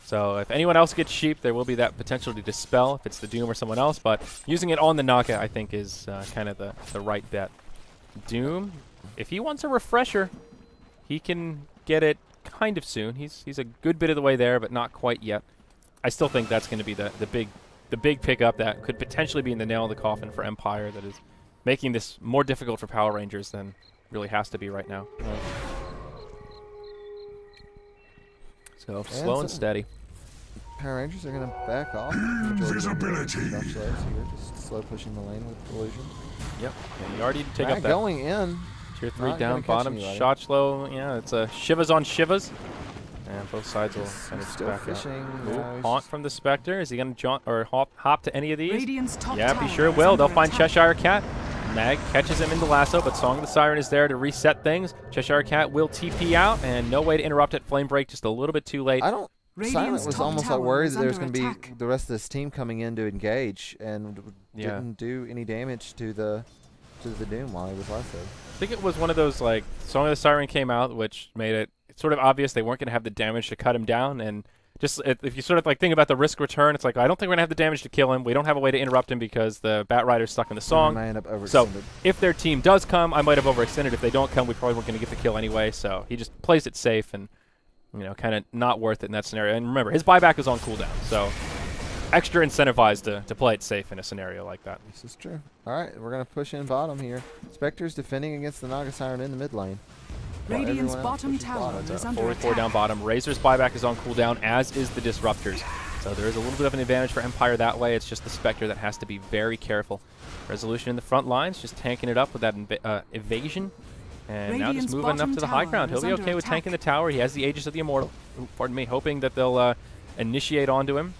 So if anyone else gets sheep, there will be that potential to dispel if it's the Doom or someone else, but using it on the Naga, I think, is kind of the right bet. Doom, if he wants a refresher, he can get it kind of soon. He's a good bit of the way there, but not quite yet. I still think that's going to be the big pickup that could potentially be in the nail in the coffin for Empire, that is making this more difficult for Power Rangers than really has to be right now. So slow and steady. Power Rangers are going to back off. Visibility. Just slow pushing the lane with Illusion. Yep. And you already take up that. Going in. Tier 3 down bottom. Shot slow. Yeah, it's a Shivas on Shivas. And both sides will kind of still back fishing. Haunt from the Spectre. Is he going to jaunt or hop to any of these? Yeah, be sure will. They'll find Cheshire Cat. Mag catches him in the lasso, but Song of the Siren is there to reset things. Cheshire Cat will TP out, and no way to interrupt it. Flame Break just a little bit too late. Silent was almost like worried that there was going to be the rest of this team coming in to engage, and didn't do any damage to the Doom while he was lassoed. I think it was one of those, like, Song of the Siren came out, which made it sort of obvious they weren't going to have the damage to cut him down, and just if you sort of like think about the risk return, it's like, I don't think we're going to have the damage to kill him. We don't have a way to interrupt him because the Bat Rider's stuck in the song. So if their team does come, I might have overextended. If they don't come, we probably weren't going to get the kill anyway. So he just plays it safe and, you know, kind of not worth it in that scenario. And remember, his buyback is on cooldown. So extra incentivized to play it safe in a scenario like that. This is true. All right, we're going to push in bottom here. Spectre's defending against the Naga Siren in the mid lane. Radiant's bottom tower is under 4-4 attack. down bottom. Razor's buyback is on cooldown, as is the Disruptors. So there is a little bit of an advantage for Empire that way. It's just the Spectre that has to be very careful. Resolution in the front lines, just tanking it up with that evasion. And now just moving up to the high ground. He'll be okay with tanking the tower. He has the Aegis of the Immortal. Pardon me, hoping that they'll initiate onto him.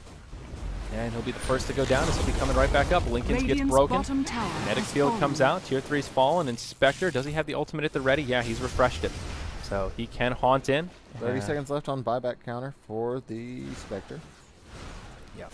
And he'll be the first to go down as he'll be coming right back up. Lincoln's gets broken. Kinetic Field comes out. Tier 3's fallen. And Spectre, does he have the ultimate at the ready? Yeah, he's refreshed it. So he can haunt in. 30 seconds left on buyback counter for the Spectre. Yeah.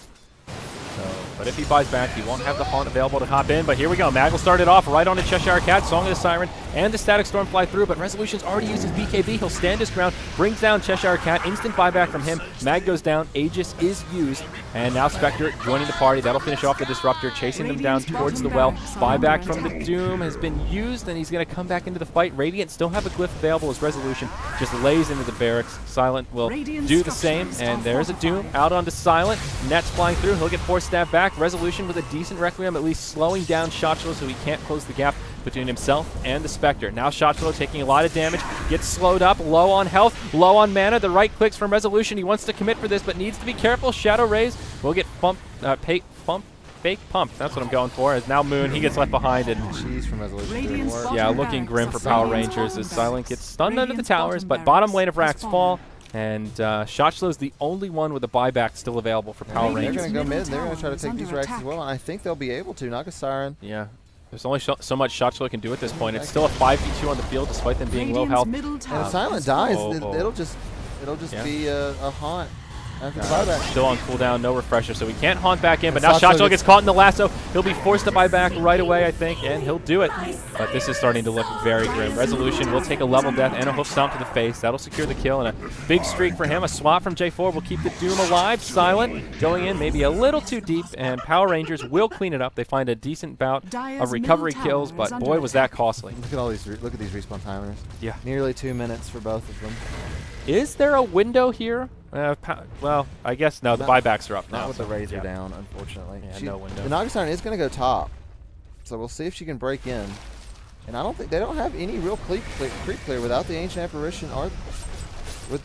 So, but if he buys back, he won't have the haunt available to hop in. But here we go. Mag will start it off right on the Cheshire Cat. Song of the Siren and the Static Storm fly through. But Resolution's already used his BKB. He'll stand his ground. Brings down Cheshire Cat. Instant buyback from him. Mag goes down. Aegis is used. And now Spectre joining the party. That'll finish off the Disruptor, chasing them down towards the well. Buyback from the Doom has been used, and he's going to come back into the fight. Radiant still have a glyph available as Resolution just lays into the barracks. Silent will do the same. And there's a Doom out onto Silent. Nets flying through. He'll get force stab back. Resolution with a decent Requiem, at least slowing down Shotchlo so he can't close the gap between himself and the Spectre. Now Shotchlo taking a lot of damage, gets slowed up, low on health, low on mana. The right clicks from Resolution. He wants to commit for this, but needs to be careful. Shadow Rays will get fake pumped. That's what I'm going for. As now Moon, he gets left behind. And Jeez, from Resolution doing work. yeah, looking grim for Power Rangers as Silent gets stunned under the towers, but bottom lane of Rax fall. And Shotchlo is the only one with a buyback still available for Power Rangers. They're going to go mid. They're going to try to take these racks as well. And I think they'll be able to. Naga Siren. Yeah. There's only so much Shotchlo can do at this point. It's still a 5v2 on the field despite them being low health. And if Silent dies, it'll just be a haunt. Still on cooldown, no refresher, so we can't haunt back in. But now Shotchlo gets caught in the lasso. He'll be forced to buy back right away, I think, and he'll do it. But this is starting to look very grim. Resolution will take a level death and a hoof stomp to the face. That'll secure the kill, and a big streak for him. A swap from J4 will keep the Doom alive. Silent going in maybe a little too deep, and Power Rangers will clean it up. They find a decent bout of recovery kills, but boy, was that costly. Look at all these. Look at these respawn timers. Yeah, nearly 2 minutes for both of them. Is there a window here? Well, I guess no. The buybacks are up now. Not with the Razor down, unfortunately. Yeah, no window. The Naga Siren is going to go top, so we'll see if she can break in. And I don't think they don't have any real creep clear without the Ancient Apparition, or with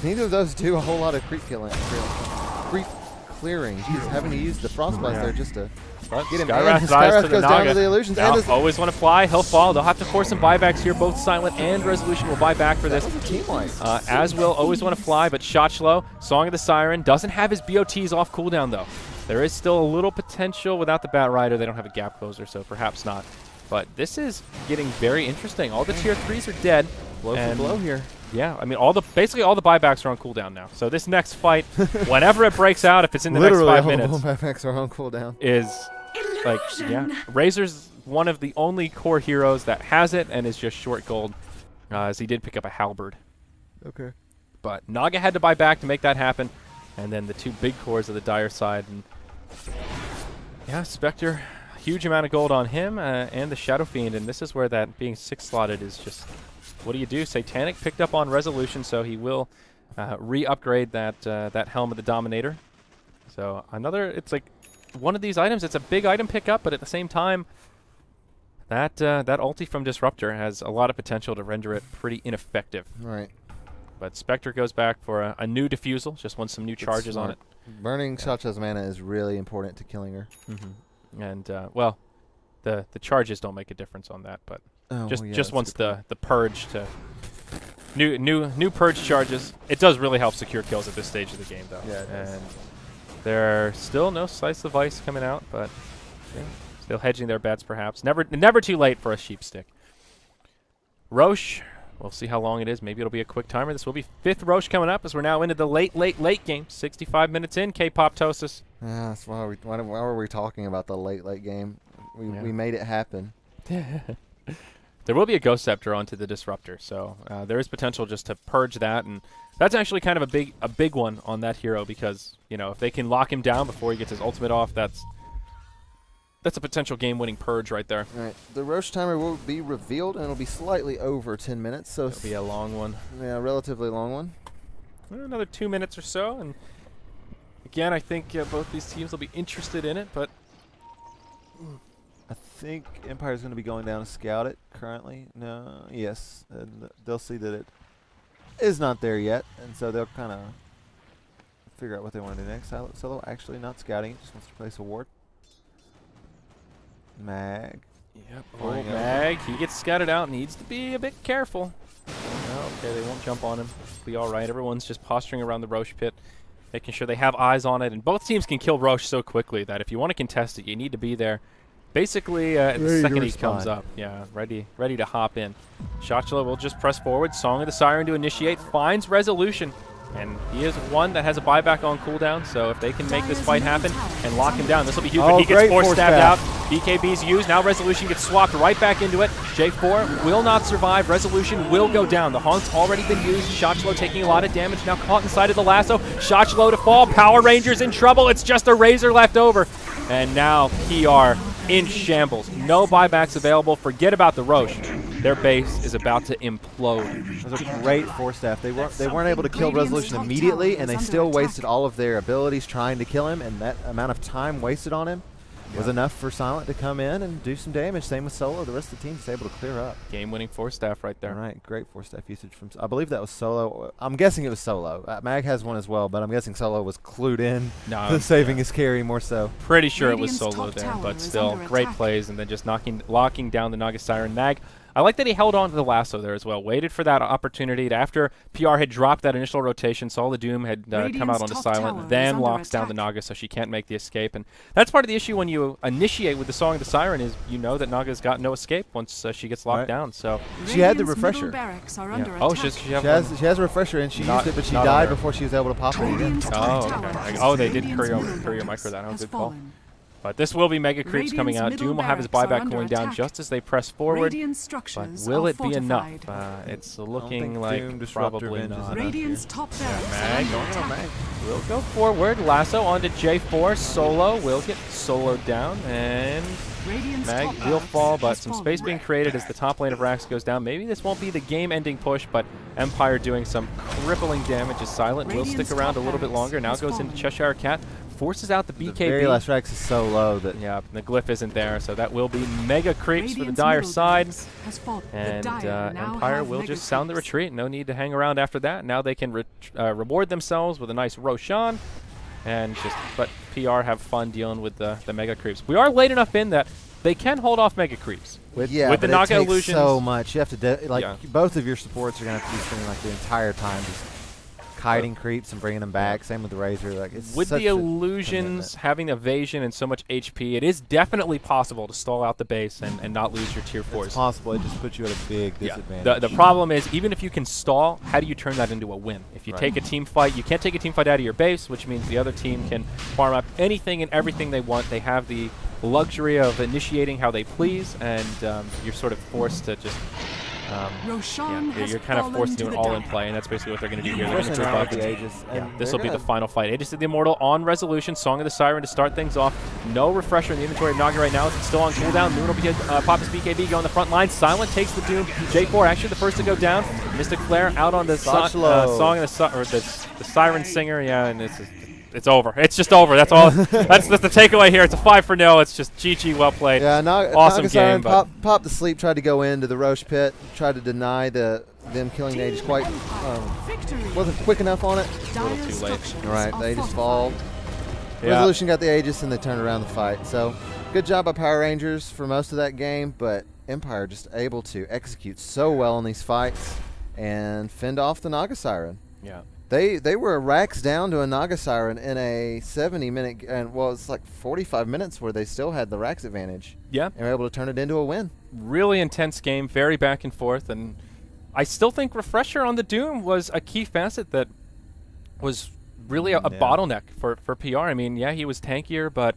neither of those do a whole lot of creep clearing. She's having to use the Frostblast there just to get him in. Skywrath goes down to the Illusions. Now, always want to fly. He'll fall. They'll have to force some buybacks here. Both Silent and Resolution will buy back for this. As will always want to fly, but Shotchlo, Song of the Siren, doesn't have his BOTs off cooldown, though. There is still a little potential without the Bat Rider. They don't have a gap closer, so perhaps not. But this is getting very interesting. All the tier 3s are dead. Blow for blow here. Yeah, I mean, basically all the buybacks are on cooldown now. So this next fight, whenever it breaks out, if it's in the next 5 minutes, all the buybacks are on cooldown. Is like, yeah, Razor's one of the only core heroes that has it and is just short gold, as he did pick up a halberd. Okay. But Naga had to buy back to make that happen, and then the two big cores of the Dire side. And yeah, Spectre, huge amount of gold on him, and the Shadow Fiend, and this is where that being 6-slotted is just. What do you do? Satanic picked up on Resolution, so he will re-upgrade that Helm of the Dominator. So it's like one of these items. It's a big item pickup, but at the same time, that ulti from Disruptor has a lot of potential to render it pretty ineffective. Right. But Spectre goes back for a new defusal. Just wants some new charges on it. Burning Shotchlo's mana is really important to killing her. Mm-hmm. And well, the charges don't make a difference on that, but. Just wants the purge to new purge charges. It does really help secure kills at this stage of the game, though. Yeah, it does. And there are still no Slice of Ice coming out, but yeah, still hedging their bets, perhaps. Never too late for a sheep stick. Roche, we'll see how long it is. Maybe it'll be a quick timer. This will be 5th Roche coming up as we're now into the late game. 65 minutes in. K-Poptosis. Yeah, that's why were we talking about the late game? We made it happen. There will be a Ghost Scepter onto the Disruptor, so there is potential just to purge that, and that's actually kind of a big one on that hero because if they can lock him down before he gets his ultimate off, that's a potential game-winning purge right there. All right, the Roche timer will be revealed, and it'll be slightly over 10 minutes, so it'll be a long one. Yeah, a relatively long one. Another 2 minutes or so, and again, I think both these teams will be interested in it, but I think Empire's going to be going down to scout it currently. No, yes, and they'll see that it is not there yet, and so they'll kind of figure out what they want to do next. Solo actually not scouting, it just wants to place a ward. Mag. Yep. Oh, Mag, he gets scouted out, needs to be a bit careful. Oh, okay, they won't jump on him. Be all right. Everyone's just posturing around the Roche pit, making sure they have eyes on it, and both teams can kill Roche so quickly that if you want to contest it, you need to be there. Basically, the second he comes up, yeah, ready to hop in. Shotchula will just press forward. Song of the Siren to initiate, finds resolution. And he is one that has a buyback on cooldown, so if they can make this fight happen and lock him down, this will be huge. But he gets force stabbed out. BKB's used. Now Resolution gets swapped right back into it. J4 will not survive. Resolution will go down. The Haunt's already been used. Shotchlo taking a lot of damage. Now caught inside of the lasso. Shotchlo to fall. Power Rangers in trouble. It's just a Razor left over. And now PR in shambles. No buybacks available. Forget about the Roche. Their base is about to implode. It was a great force staff. They weren't able to kill Resolution immediately, and they still wasted all of their abilities trying to kill him, and that amount of time wasted on him was enough for Silent to come in and do some damage. Same with Solo. The rest of the team is able to clear up. Game-winning force staff right there. All right, great force staff usage from. I believe that was Solo. I'm guessing it was Solo. Mag has one as well, but I'm guessing Solo was clued in to saving his carry more so. Pretty sure it was Solo there, but still great plays, and then just locking down the Naga Siren. Mag, I like that he held on to the lasso there as well. Waited for that opportunity to, after PR had dropped that initial rotation, saw the Doom had come out onto Silent, then locks down the Naga so she can't make the escape. And that's part of the issue when you initiate with the Song of the Siren is you know that Naga's got no escape once she gets locked down. So she had the refresher. Yeah. Oh, she has a refresher, and she used it, but she died before she was able to pop it again. Oh, okay. Oh, they did courier micro that. Oh, good call. But this will be Mega Creeps coming out. Doom will have his buyback going down just as they press forward. But will it be enough? It's looking like probably not. Radiant's top Mag will go forward. Lasso onto J4. Solo will get soloed down. And Mag will fall, but some space being created as the top lane of Rax goes down. Maybe this won't be the game-ending push, but Empire doing some crippling damage as Silent will stick around a little bit longer. Now goes into Cheshire Cat. Forces out the BKB. The very last Rex is so low that the glyph isn't there, so that will be Mega Creeps for the Dire side. And Empire will just sound the retreat. No need to hang around after that. Now they can reward themselves with a nice Roshan. But PR have fun dealing with the Mega Creeps. We are late enough in that they can hold off Mega Creeps. With the Naga illusions. So much. You have to both of your supports are going to have to be spending like the entire time just kiting creeps and bringing them back. Same with the Razor. Like it's with the illusions having evasion and so much HP, it is definitely possible to stall out the base and not lose your tier 4s. It's possible. It just puts you at a big disadvantage. The problem is, even if you can stall, how do you turn that into a win? If you take a team fight, you can't take a team fight out of your base, which means the other team can farm up anything and everything they want. They have the luxury of initiating how they please, and you're sort of forced to just you're kind of forced to do an all-in play, and that's basically what they're going to do here. They're going to group up. This will be the final fight. Aegis of the Immortal on Resolution. Song of the Siren to start things off. No refresher in the inventory of Naga right now. It's still on cooldown. Moon will be pop his BKB, go on the front line. Silent takes the Doom. J4 actually the first to go down. Mystic Flare out on the Song of the Siren Singer. Yeah, and it's over. It's just over. That's all. that's the takeaway here. It's a 5-0. It's just GG, well played. Yeah, awesome game. But popped to sleep. Tried to go into the Roche pit. Tried to deny them killing the Aegis. Quite wasn't quick enough on it. A little too late. All right, the Aegis fall. Resolution got the Aegis and they turned around the fight. So good job by Power Rangers for most of that game, but Empire just able to execute so well in these fights and fend off the Naga Siren. Yeah. They were racks down to a Naga Siren in a 70-minute, and well, it's like 45 minutes where they still had the racks advantage. Yeah. And were able to turn it into a win. Really intense game, very back and forth, and I still think Refresher on the Doom was a key facet that was really a bottleneck for PR. I mean, yeah, he was tankier, but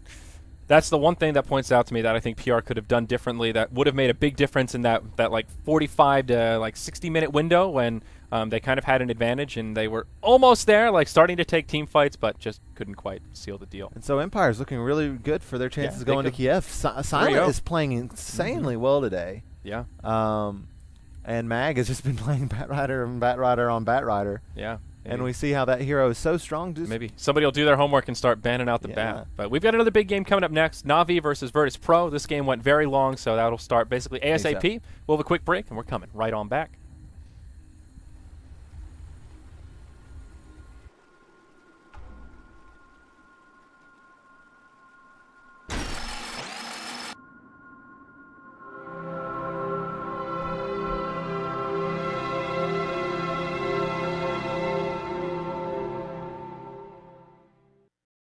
that's the one thing that points out to me that I think PR could have done differently that would have made a big difference in that like 45 to like 60-minute window when they kind of had an advantage and they were almost there, like starting to take team fights, but just couldn't quite seal the deal. And so Empire's looking really good for their chances going to Kiev. Silent is playing insanely well today. Yeah. And Mag has just been playing Batrider and Batrider on Batrider. Yeah. and we see how that hero is so strong. Just Maybe somebody will do their homework and start banning out the bat. But we've got another big game coming up next. Na'Vi versus Virtus Pro. This game went very long, so that'll start basically ASAP. We'll have a quick break, and we're coming right on back.